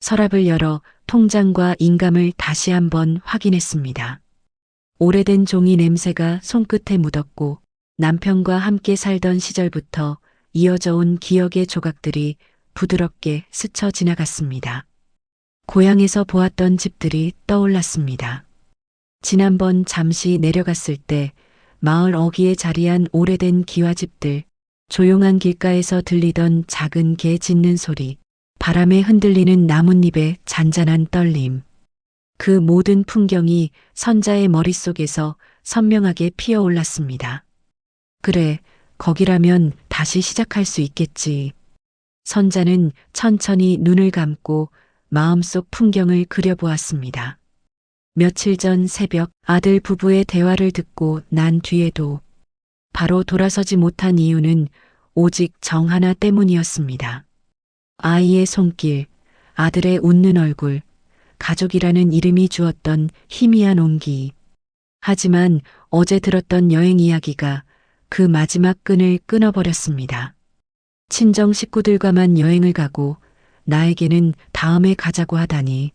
서랍을 열어 통장과 인감을 다시 한번 확인했습니다. 오래된 종이 냄새가 손끝에 묻었고 남편과 함께 살던 시절부터 이어져 온 기억의 조각들이 부드럽게 스쳐 지나갔습니다. 고향에서 보았던 집들이 떠올랐습니다. 지난번 잠시 내려갔을 때 마을 어귀에 자리한 오래된 기와집들, 조용한 길가에서 들리던 작은 개 짖는 소리, 바람에 흔들리는 나뭇잎의 잔잔한 떨림. 그 모든 풍경이 선자의 머릿속에서 선명하게 피어올랐습니다. 그래, 거기라면 다시 시작할 수 있겠지. 선자는 천천히 눈을 감고 마음속 풍경을 그려보았습니다. 며칠 전 새벽 아들 부부의 대화를 듣고 난 뒤에도 바로 돌아서지 못한 이유는 오직 정 하나 때문이었습니다. 아이의 손길, 아들의 웃는 얼굴, 가족이라는 이름이 주었던 희미한 온기. 하지만 어제 들었던 여행 이야기가 그 마지막 끈을 끊어버렸습니다. 친정 식구들과만 여행을 가고 나에게는 다음에 가자고 하다니.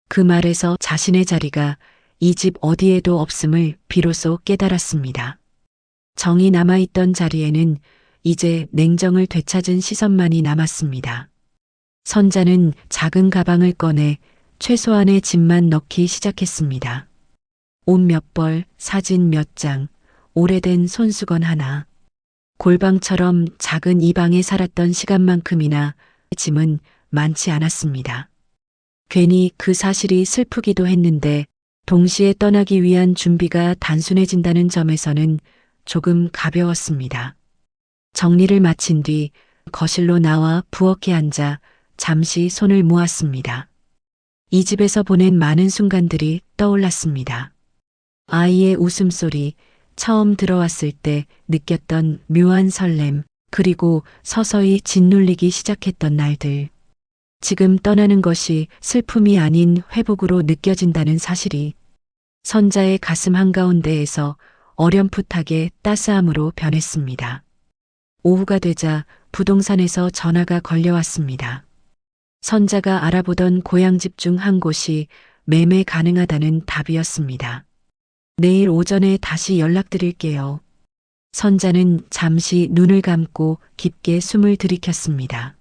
그 말에서 자신의 자리가 이 집 어디에도 없음을 비로소 깨달았습니다. 정이 남아있던 자리에는 이제 냉정을 되찾은 시선만이 남았습니다. 선자는 작은 가방을 꺼내 최소한의 짐만 넣기 시작했습니다. 옷 몇 벌, 사진 몇 장, 오래된 손수건 하나. 골방처럼 작은 이 방에 살았던 시간만큼이나 짐은 많지 않았습니다. 괜히 그 사실이 슬프기도 했는데 동시에 떠나기 위한 준비가 단순해진다는 점에서는 조금 가벼웠습니다. 정리를 마친 뒤 거실로 나와 부엌에 앉아 잠시 손을 모았습니다. 이 집에서 보낸 많은 순간들이 떠올랐습니다. 아이의 웃음소리, 처음 들어왔을 때 느꼈던 묘한 설렘, 그리고 서서히 짓눌리기 시작했던 날들. 지금 떠나는 것이 슬픔이 아닌 회복으로 느껴진다는 사실이 선자의 가슴 한가운데에서 어렴풋하게 따스함으로 변했습니다. 오후가 되자 부동산에서 전화가 걸려왔습니다. 선자가 알아보던 고향집 중 한 곳이 매매 가능하다는 답이었습니다. 내일 오전에 다시 연락드릴게요. 선자는 잠시 눈을 감고 깊게 숨을 들이켰습니다.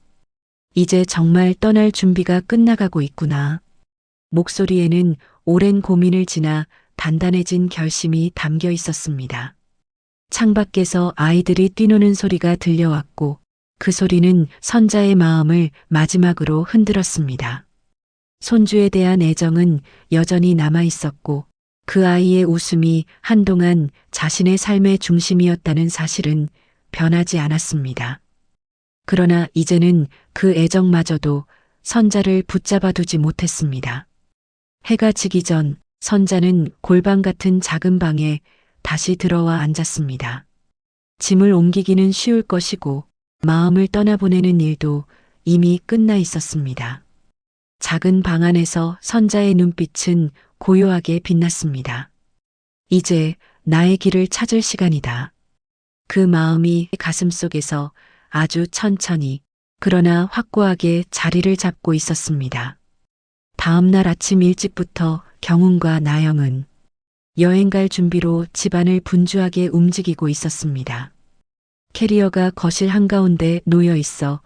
이제 정말 떠날 준비가 끝나가고 있구나. 목소리에는 오랜 고민을 지나 단단해진 결심이 담겨 있었습니다. 창밖에서 아이들이 뛰노는 소리가 들려왔고 그 소리는 선자의 마음을 마지막으로 흔들었습니다. 손주에 대한 애정은 여전히 남아 있었고 그 아이의 웃음이 한동안 자신의 삶의 중심이었다는 사실은 변하지 않았습니다. 그러나 이제는 그 애정마저도 선자를 붙잡아 두지 못했습니다. 해가 지기 전 선자는 골방 같은 작은 방에 다시 들어와 앉았습니다. 짐을 옮기기는 쉬울 것이고 마음을 떠나보내는 일도 이미 끝나 있었습니다. 작은 방 안에서 선자의 눈빛은 고요하게 빛났습니다. 이제 나의 길을 찾을 시간이다. 그 마음이 가슴속에서 아주 천천히 그러나 확고하게 자리를 잡고 있었습니다. 다음 날 아침 일찍부터 경훈과 나영은 여행 갈 준비로 집안을 분주하게 움직이고 있었습니다. 캐리어가 거실 한가운데 놓여 있어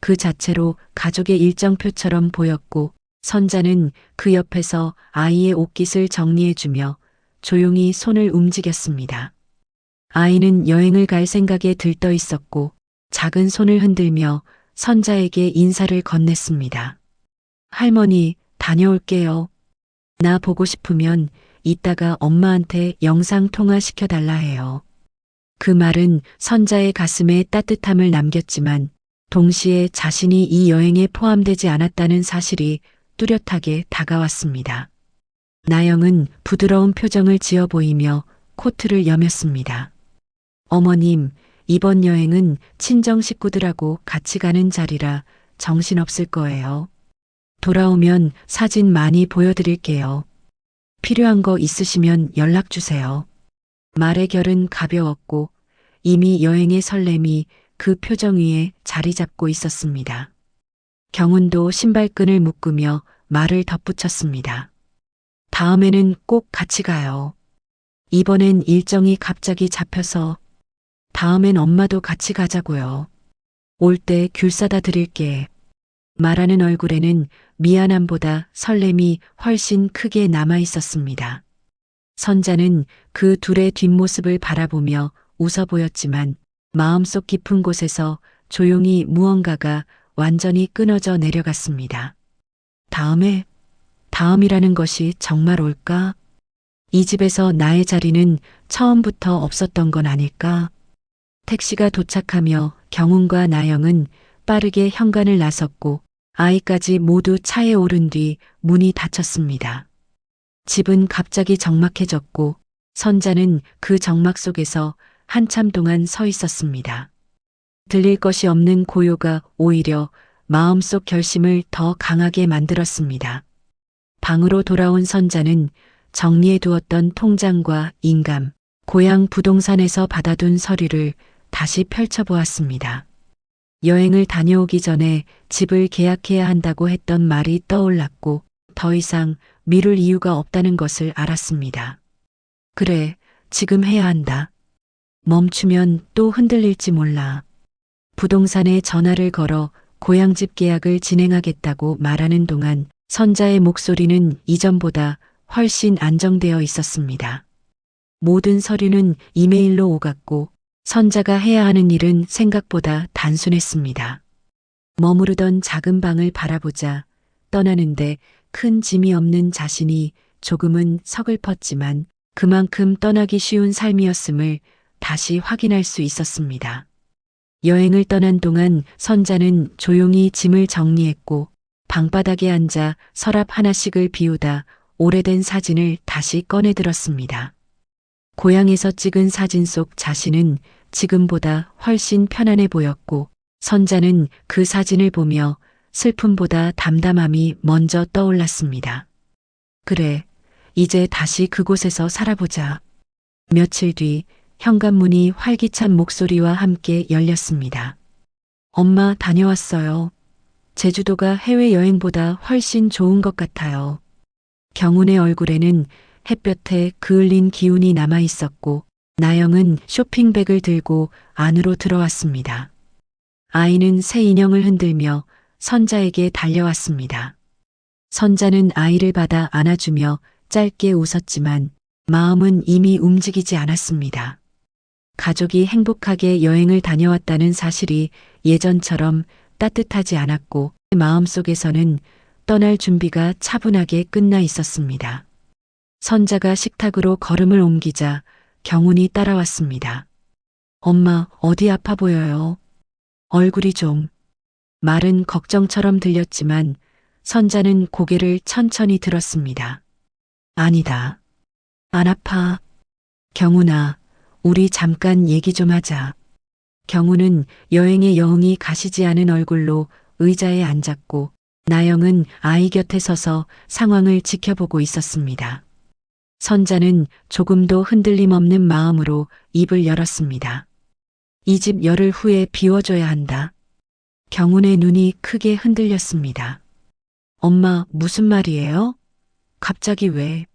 그 자체로 가족의 일정표처럼 보였고 선자는 그 옆에서 아이의 옷깃을 정리해주며 조용히 손을 움직였습니다. 아이는 여행을 갈 생각에 들떠 있었고 작은 손을 흔들며 선자에게 인사를 건넸습니다. 할머니, 다녀올게요. 나 보고 싶으면 이따가 엄마한테 영상 통화시켜달라 해요. 그 말은 선자의 가슴에 따뜻함을 남겼지만 동시에 자신이 이 여행에 포함되지 않았다는 사실이 뚜렷하게 다가왔습니다. 나영은 부드러운 표정을 지어 보이며 코트를 여몄습니다. 어머님, 이번 여행은 친정 식구들하고 같이 가는 자리라 정신없을 거예요. 돌아오면 사진 많이 보여드릴게요. 필요한 거 있으시면 연락 주세요. 말의 결은 가벼웠고 이미 여행의 설렘이 그 표정 위에 자리 잡고 있었습니다. 경훈도 신발끈을 묶으며 말을 덧붙였습니다. 다음에는 꼭 같이 가요. 이번엔 일정이 갑자기 잡혀서 다음엔 엄마도 같이 가자고요. 올 때 귤 사다 드릴게. 말하는 얼굴에는 미안함보다 설렘이 훨씬 크게 남아 있었습니다. 선자는 그 둘의 뒷모습을 바라보며 웃어 보였지만 마음속 깊은 곳에서 조용히 무언가가 완전히 끊어져 내려갔습니다. 다음이라는 것이 정말 올까? 이 집에서 나의 자리는 처음부터 없었던 건 아닐까? 택시가 도착하며 경훈과 나영은 빠르게 현관을 나섰고 아이까지 모두 차에 오른 뒤 문이 닫혔습니다. 집은 갑자기 적막해졌고 선자는 그 적막 속에서 한참 동안 서 있었습니다. 들릴 것이 없는 고요가 오히려 마음속 결심을 더 강하게 만들었습니다. 방으로 돌아온 선자는 정리해 두었던 통장과 인감, 고향 부동산에서 받아둔 서류를 다시 펼쳐보았습니다. 여행을 다녀오기 전에 집을 계약해야 한다고 했던 말이 떠올랐고 더 이상 미룰 이유가 없다는 것을 알았습니다. 그래, 지금 해야 한다. 멈추면 또 흔들릴지 몰라. 부동산에 전화를 걸어 고향집 계약을 진행하겠다고 말하는 동안 선자의 목소리는 이전보다 훨씬 안정되어 있었습니다. 모든 서류는 이메일로 오갔고 선자가 해야 하는 일은 생각보다 단순했습니다. 머무르던 작은 방을 바라보자 떠나는데 큰 짐이 없는 자신이 조금은 서글펐지만 그만큼 떠나기 쉬운 삶이었음을 다시 확인할 수 있었습니다. 여행을 떠난 동안 선자는 조용히 짐을 정리했고 방바닥에 앉아 서랍 하나씩을 비우다 오래된 사진을 다시 꺼내 들었습니다. 고향에서 찍은 사진 속 자신은 지금보다 훨씬 편안해 보였고 선자는 그 사진을 보며 슬픔보다 담담함이 먼저 떠올랐습니다. 그래, 이제 다시 그곳에서 살아보자. 며칠 뒤 현관문이 활기찬 목소리와 함께 열렸습니다. 엄마 다녀왔어요. 제주도가 해외여행보다 훨씬 좋은 것 같아요. 경운의 얼굴에는 햇볕에 그을린 기운이 남아 있었고 나영은 쇼핑백을 들고 안으로 들어왔습니다. 아이는 새 인형을 흔들며 선자에게 달려왔습니다. 선자는 아이를 받아 안아주며 짧게 웃었지만 마음은 이미 움직이지 않았습니다. 가족이 행복하게 여행을 다녀왔다는 사실이 예전처럼 따뜻하지 않았고 마음속에서는 떠날 준비가 차분하게 끝나 있었습니다. 선자가 식탁으로 걸음을 옮기자 경운이 따라왔습니다. 엄마, 어디 아파 보여요? 얼굴이 좀. 말은 걱정처럼 들렸지만 선자는 고개를 천천히 들었습니다. 아니다. 안 아파. 경운아, 우리 잠깐 얘기 좀 하자. 경운은 여행의 여흥이 가시지 않은 얼굴로 의자에 앉았고 나영은 아이 곁에 서서 상황을 지켜보고 있었습니다. 선자는 조금도 흔들림 없는 마음으로 입을 열었습니다. 이 집 열흘 후에 비워줘야 한다. 경운의 눈이 크게 흔들렸습니다. 엄마, 무슨 말이에요? 갑자기 왜?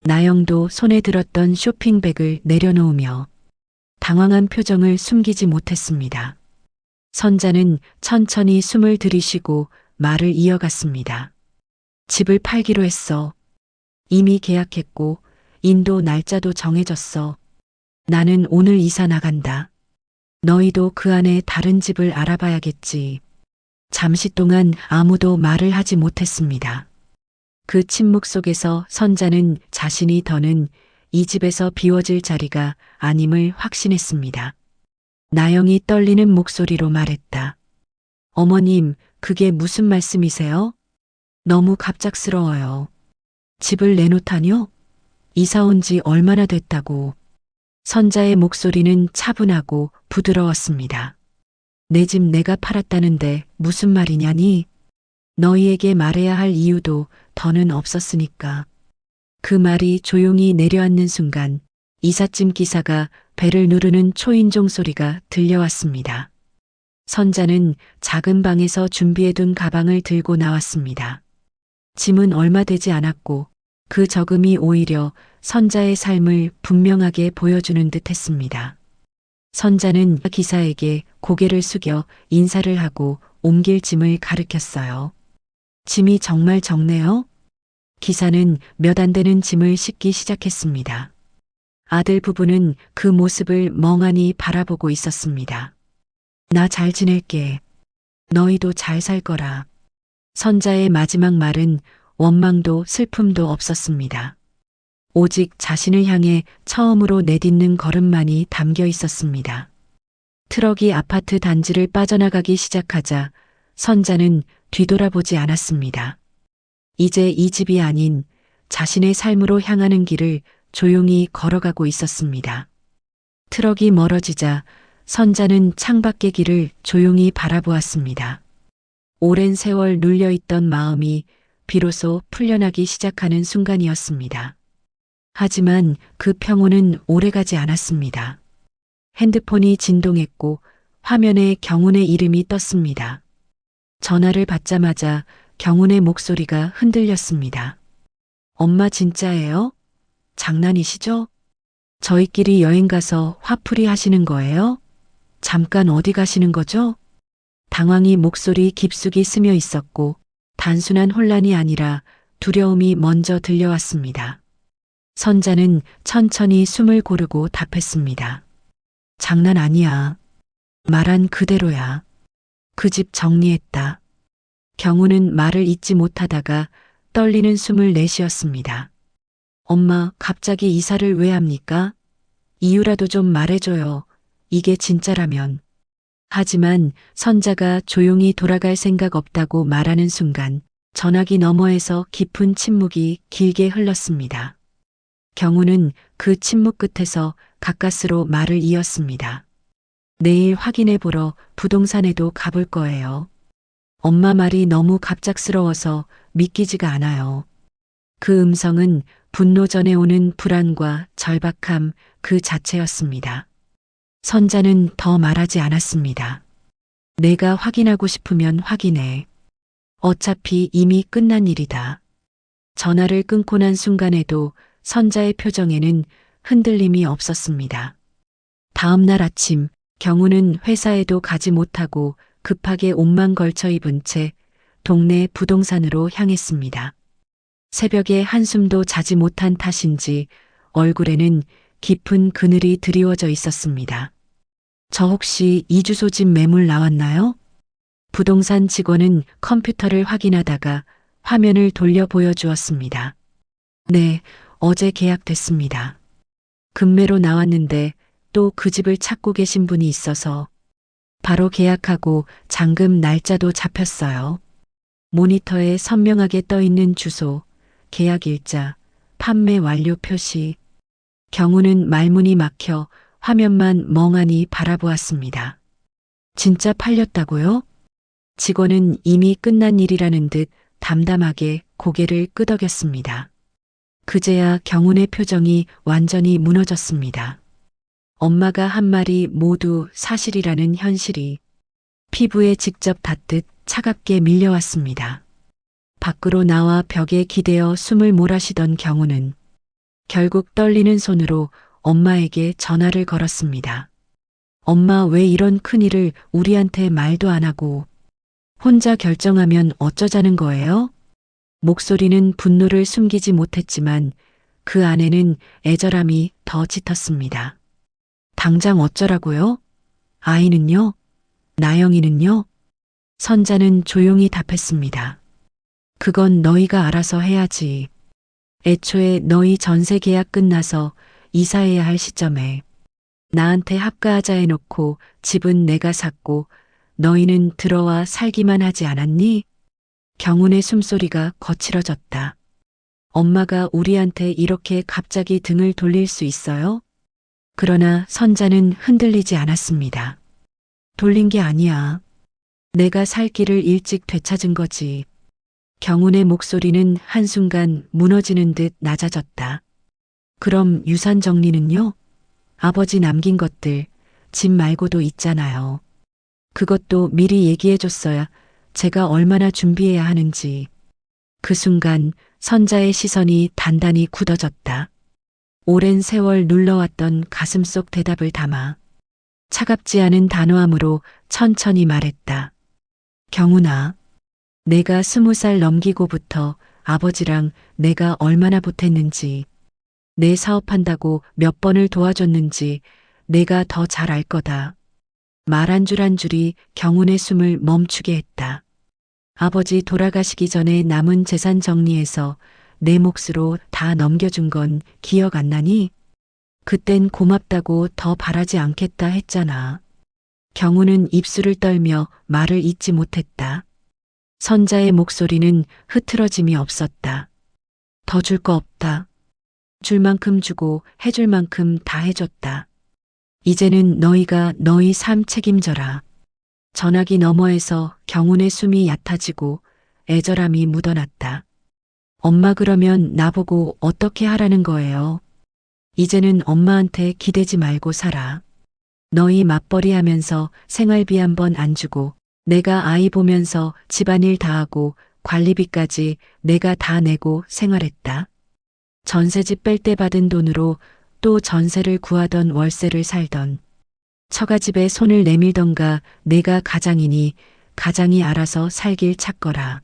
나영도 손에 들었던 쇼핑백을 내려놓으며 당황한 표정을 숨기지 못했습니다. 선자는 천천히 숨을 들이쉬고 말을 이어갔습니다. 집을 팔기로 했어. 이미 계약했고 인도 날짜도 정해졌어. 나는 오늘 이사 나간다. 너희도 그 안에 다른 집을 알아봐야겠지. 잠시 동안 아무도 말을 하지 못했습니다. 그 침묵 속에서 선자는 자신이 더는 이 집에서 비워질 자리가 아님을 확신했습니다. 나영이 떨리는 목소리로 말했다. 어머님, 그게 무슨 말씀이세요? 너무 갑작스러워요. 집을 내놓다뇨? 이사 온 지 얼마나 됐다고. 선자의 목소리는 차분하고 부드러웠습니다. 내 집 내가 팔았다는데 무슨 말이냐니? 너희에게 말해야 할 이유도 더는 없었으니까. 그 말이 조용히 내려앉는 순간 이삿짐 기사가 배를 누르는 초인종 소리가 들려왔습니다. 선자는 작은 방에서 준비해둔 가방을 들고 나왔습니다. 짐은 얼마 되지 않았고 그 적음이 오히려 선자의 삶을 분명하게 보여주는 듯 했습니다. 선자는 기사에게 고개를 숙여 인사를 하고 옮길 짐을 가리켰어요. 짐이 정말 적네요. 기사는 몇 안 되는 짐을 싣기 시작했습니다. 아들 부부는 그 모습을 멍하니 바라보고 있었습니다. 나 잘 지낼게. 너희도 잘 살 거라. 선자의 마지막 말은 원망도 슬픔도 없었습니다. 오직 자신을 향해 처음으로 내딛는 걸음만이 담겨 있었습니다. 트럭이 아파트 단지를 빠져나가기 시작하자 선자는 뒤돌아보지 않았습니다. 이제 이 집이 아닌 자신의 삶으로 향하는 길을 조용히 걸어가고 있었습니다. 트럭이 멀어지자 선자는 창밖의 길을 조용히 바라보았습니다. 오랜 세월 눌려있던 마음이 비로소 풀려나기 시작하는 순간이었습니다. 하지만 그 평온은 오래가지 않았습니다. 핸드폰이 진동했고 화면에 경운의 이름이 떴습니다. 전화를 받자마자 경운의 목소리가 흔들렸습니다. 엄마 진짜예요? 장난이시죠? 저희끼리 여행 가서 화풀이 하시는 거예요? 잠깐 어디 가시는 거죠? 당황이 목소리 깊숙이 스며 있었고 단순한 혼란이 아니라 두려움이 먼저 들려왔습니다. 선자는 천천히 숨을 고르고 답했습니다. 장난 아니야. 말한 그대로야. 그 집 정리했다. 경우는 말을 잇지 못하다가 떨리는 숨을 내쉬었습니다. 엄마, 갑자기 이사를 왜 합니까? 이유라도 좀 말해줘요. 이게 진짜라면. 하지만 선자가 조용히 돌아갈 생각 없다고 말하는 순간 전화기 너머에서 깊은 침묵이 길게 흘렀습니다. 경우는 그 침묵 끝에서 가까스로 말을 이었습니다. 내일 확인해 보러 부동산에도 가볼 거예요. 엄마 말이 너무 갑작스러워서 믿기지가 않아요. 그 음성은 분노 전에 오는 불안과 절박함 그 자체였습니다. 선자는 더 말하지 않았습니다. 내가 확인하고 싶으면 확인해. 어차피 이미 끝난 일이다. 전화를 끊고 난 순간에도 선자의 표정에는 흔들림이 없었습니다. 다음 날 아침 경우는 회사에도 가지 못하고 급하게 옷만 걸쳐 입은 채 동네 부동산으로 향했습니다. 새벽에 한숨도 자지 못한 탓인지 얼굴에는 깊은 그늘이 드리워져 있었습니다. 저 혹시 이 주소 집 매물 나왔나요? 부동산 직원은 컴퓨터를 확인하다가 화면을 돌려 보여주었습니다. 네, 어제 계약됐습니다. 급매로 나왔는데 또 그 집을 찾고 계신 분이 있어서 바로 계약하고 잔금 날짜도 잡혔어요. 모니터에 선명하게 떠 있는 주소, 계약 일자, 판매 완료 표시. 경우는 말문이 막혀 화면만 멍하니 바라보았습니다. 진짜 팔렸다고요? 직원은 이미 끝난 일이라는 듯 담담하게 고개를 끄덕였습니다. 그제야 경운의 표정이 완전히 무너졌습니다. 엄마가 한 말이 모두 사실이라는 현실이 피부에 직접 닿듯 차갑게 밀려왔습니다. 밖으로 나와 벽에 기대어 숨을 몰아쉬던 경우는 결국 떨리는 손으로 엄마에게 전화를 걸었습니다. 엄마, 왜 이런 큰일을 우리한테 말도 안 하고 혼자 결정하면 어쩌자는 거예요? 목소리는 분노를 숨기지 못했지만 그 안에는 애절함이 더 짙었습니다. 당장 어쩌라고요? 아이는요? 나영이는요? 선자는 조용히 답했습니다. 그건 너희가 알아서 해야지. 애초에 너희 전세 계약 끝나서 이사해야 할 시점에 나한테 합가하자 해놓고 집은 내가 샀고 너희는 들어와 살기만 하지 않았니? 경운의 숨소리가 거칠어졌다. 엄마가 우리한테 이렇게 갑자기 등을 돌릴 수 있어요? 그러나 선자는 흔들리지 않았습니다. 돌린 게 아니야. 내가 살 길을 일찍 되찾은 거지. 경운의 목소리는 한순간 무너지는 듯 낮아졌다. 그럼 유산 정리는요? 아버지 남긴 것들, 집 말고도 있잖아요. 그것도 미리 얘기해줬어야 제가 얼마나 준비해야 하는지. 그 순간 선자의 시선이 단단히 굳어졌다. 오랜 세월 눌러왔던 가슴속 대답을 담아 차갑지 않은 단호함으로 천천히 말했다. 경운아, 내가 20살 넘기고부터 아버지랑 내가 얼마나 보탰는지, 내 사업한다고 몇 번을 도와줬는지 내가 더 잘 알 거다. 말 한 줄 한 줄이 경운의 숨을 멈추게 했다. 아버지 돌아가시기 전에 남은 재산 정리해서 내 몫으로 다 넘겨준 건 기억 안 나니? 그땐 고맙다고 더 바라지 않겠다 했잖아. 경운은 입술을 떨며 말을 잇지 못했다. 선자의 목소리는 흐트러짐이 없었다. 더 줄 거 없다. 줄 만큼 주고 해줄 만큼 다 해줬다. 이제는 너희가 너희 삶 책임져라. 전화기 너머에서 경운의 숨이 얕아지고 애절함이 묻어났다. 엄마, 그러면 나보고 어떻게 하라는 거예요? 이제는 엄마한테 기대지 말고 살아. 너희 맞벌이 하면서 생활비 한 번 안 주고 내가 아이 보면서 집안일 다 하고 관리비까지 내가 다 내고 생활했다. 전세집 뺄 때 받은 돈으로 또 전세를 구하던 월세를 살던 처가집에 손을 내밀던가 내가 가장이니 가장이 알아서 살길 찾거라.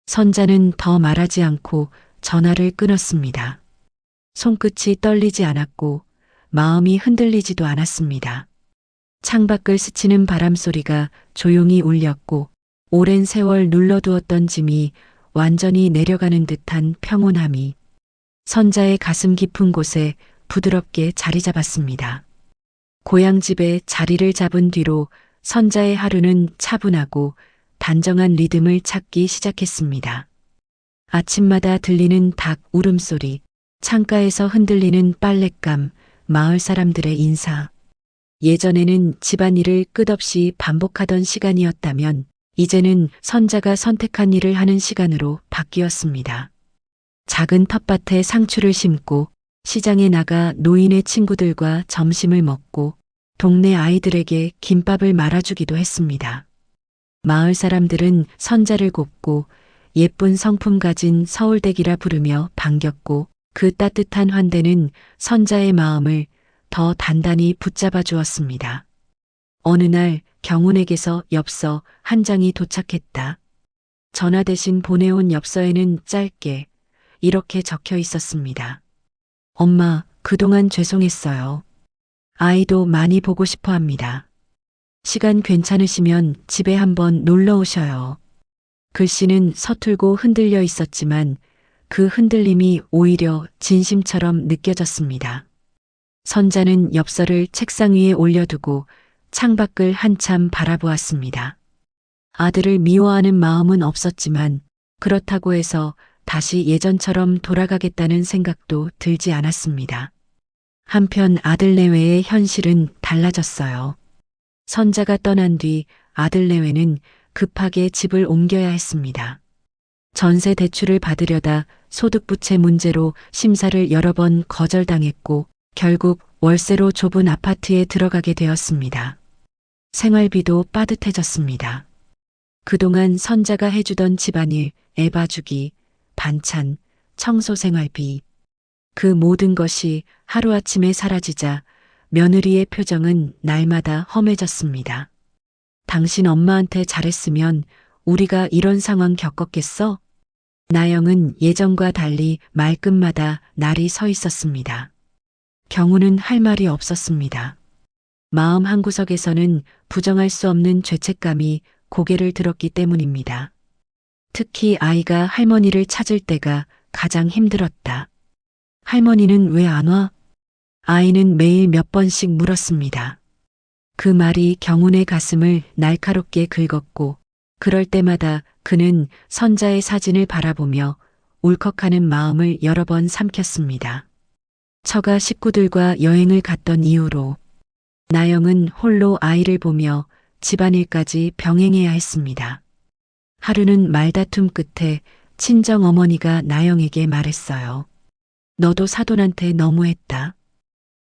선자는 더 말하지 않고 전화를 끊었습니다. 손끝이 떨리지 않았고 마음이 흔들리지도 않았습니다. 창밖을 스치는 바람 소리가 조용히 울렸고 오랜 세월 눌러두었던 짐이 완전히 내려가는 듯한 평온함이 선자의 가슴 깊은 곳에 부드럽게 자리 잡았습니다. 고향집에 자리를 잡은 뒤로 선자의 하루는 차분하고 단정한 리듬을 찾기 시작했습니다. 아침마다 들리는 닭 울음소리, 창가에서 흔들리는 빨랫감, 마을 사람들의 인사. 예전에는 집안일을 끝없이 반복하던 시간이었다면 이제는 선자가 선택한 일을 하는 시간으로 바뀌었습니다. 작은 텃밭에 상추를 심고 시장에 나가 노인의 친구들과 점심을 먹고 동네 아이들에게 김밥을 말아주기도 했습니다. 마을 사람들은 선자를 곱고 예쁜 성품 가진 서울댁이라 부르며 반겼고 그 따뜻한 환대는 선자의 마음을 더 단단히 붙잡아 주었습니다. 어느 날 경운에게서 엽서 한 장이 도착했다. 전화 대신 보내온 엽서에는 짧게 이렇게 적혀 있었습니다. 엄마, 그동안 죄송했어요. 아이도 많이 보고 싶어 합니다. 시간 괜찮으시면 집에 한번 놀러 오셔요. 글씨는 서툴고 흔들려 있었지만 그 흔들림이 오히려 진심처럼 느껴졌습니다. 선자는 엽서를 책상 위에 올려두고 창밖을 한참 바라보았습니다. 아들을 미워하는 마음은 없었지만 그렇다고 해서 다시 예전처럼 돌아가겠다는 생각도 들지 않았습니다. 한편 아들 내외의 현실은 달라졌어요. 선자가 떠난 뒤 아들 내외는 급하게 집을 옮겨야 했습니다. 전세 대출을 받으려다 소득부채 문제로 심사를 여러 번 거절당했고 결국 월세로 좁은 아파트에 들어가게 되었습니다. 생활비도 빠듯해졌습니다. 그동안 선자가 해주던 집안일, 애 봐주기, 반찬, 청소 생활비, 그 모든 것이 하루아침에 사라지자 며느리의 표정은 날마다 험해졌습니다. 당신 엄마한테 잘했으면 우리가 이런 상황 겪었겠어? 나영은 예전과 달리 말끝마다 날이 서 있었습니다. 경우는 할 말이 없었습니다. 마음 한구석에서는 부정할 수 없는 죄책감이 고개를 들었기 때문입니다. 특히 아이가 할머니를 찾을 때가 가장 힘들었다. 할머니는 왜 안 와? 아이는 매일 몇 번씩 물었습니다. 그 말이 경운의 가슴을 날카롭게 긁었고 그럴 때마다 그는 선자의 사진을 바라보며 울컥하는 마음을 여러 번 삼켰습니다. 처가 식구들과 여행을 갔던 이후로 나영은 홀로 아이를 보며 집안일까지 병행해야 했습니다. 하루는 말다툼 끝에 친정 어머니가 나영에게 말했어요. 너도 사돈한테 너무했다.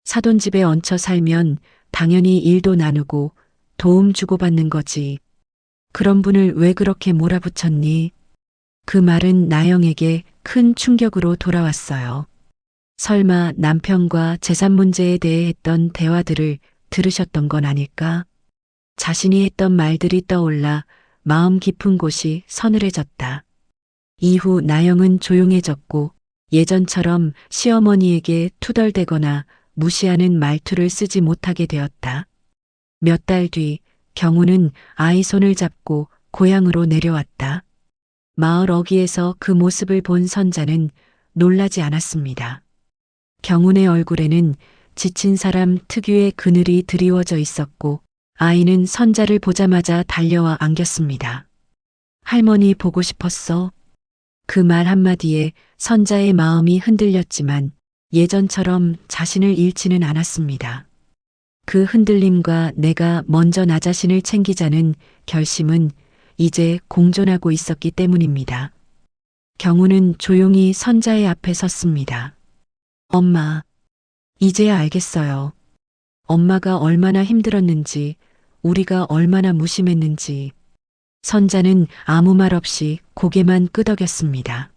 사돈 집에 얹혀 살면 당연히 일도 나누고 도움 주고받는 거지. 그런 분을 왜 그렇게 몰아붙였니? 그 말은 나영에게 큰 충격으로 돌아왔어요. 설마 남편과 재산 문제에 대해 했던 대화들을 들으셨던 건 아닐까? 자신이 했던 말들이 떠올라 마음 깊은 곳이 서늘해졌다. 이후 나영은 조용해졌고 예전처럼 시어머니에게 투덜대거나 무시하는 말투를 쓰지 못하게 되었다. 몇 달 뒤 경우는 아이 손을 잡고 고향으로 내려왔다. 마을 어귀에서 그 모습을 본 선자는 놀라지 않았습니다. 경운의 얼굴에는 지친 사람 특유의 그늘이 드리워져 있었고 아이는 선자를 보자마자 달려와 안겼습니다. 할머니 보고 싶었어. 그 말 한마디에 선자의 마음이 흔들렸지만 예전처럼 자신을 잃지는 않았습니다. 그 흔들림과 내가 먼저 나 자신을 챙기자는 결심은 이제 공존하고 있었기 때문입니다. 경우는 조용히 선자의 앞에 섰습니다. 엄마, 이제야 알겠어요. 엄마가 얼마나 힘들었는지, 우리가 얼마나 무심했는지. 선자는 아무 말 없이 고개만 끄덕였습니다.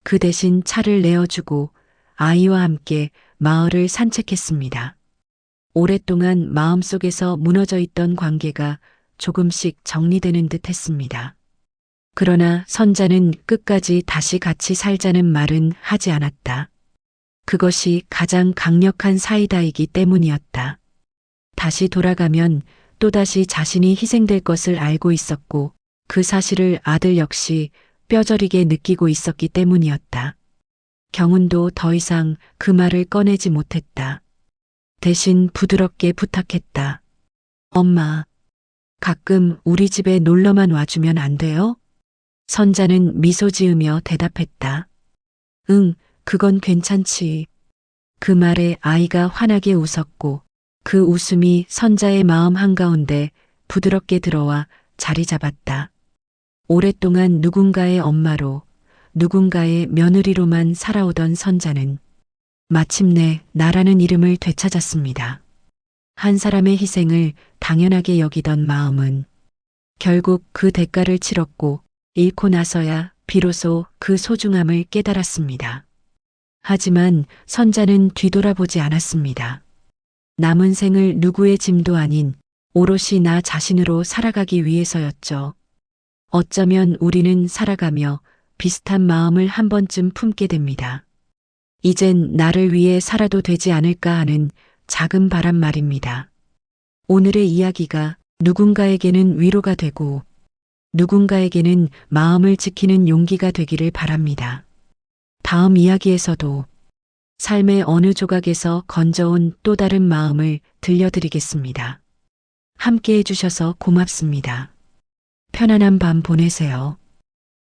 그 대신 차를 내어주고 아이와 함께 마을을 산책했습니다. 오랫동안 마음속에서 무너져 있던 관계가 조금씩 정리되는 듯 했습니다. 그러나 선자는 끝까지 다시 같이 살자는 말은 하지 않았다. 그것이 가장 강력한 사이다이기 때문이었다. 다시 돌아가면 또다시 자신이 희생될 것을 알고 있었고 그 사실을 아들 역시 뼈저리게 느끼고 있었기 때문이었다. 경운도 더 이상 그 말을 꺼내지 못했다. 대신 부드럽게 부탁했다. 엄마, 가끔 우리 집에 놀러만 와주면 안 돼요? 선자는 미소 지으며 대답했다. 응, 그건 괜찮지. 그 말에 아이가 환하게 웃었고 그 웃음이 선자의 마음 한가운데 부드럽게 들어와 자리 잡았다. 오랫동안 누군가의 엄마로, 누군가의 며느리로만 살아오던 선자는 마침내 나라는 이름을 되찾았습니다. 한 사람의 희생을 당연하게 여기던 마음은 결국 그 대가를 치렀고 잃고 나서야 비로소 그 소중함을 깨달았습니다. 하지만 선자는 뒤돌아보지 않았습니다. 남은 생을 누구의 짐도 아닌 오롯이 나 자신으로 살아가기 위해서였죠. 어쩌면 우리는 살아가며 비슷한 마음을 한 번쯤 품게 됩니다. 이젠 나를 위해 살아도 되지 않을까 하는 작은 바람 말입니다. 오늘의 이야기가 누군가에게는 위로가 되고 누군가에게는 마음을 지키는 용기가 되기를 바랍니다. 다음 이야기에서도 삶의 어느 조각에서 건져온 또 다른 마음을 들려드리겠습니다. 함께 해주셔서 고맙습니다. 편안한 밤 보내세요.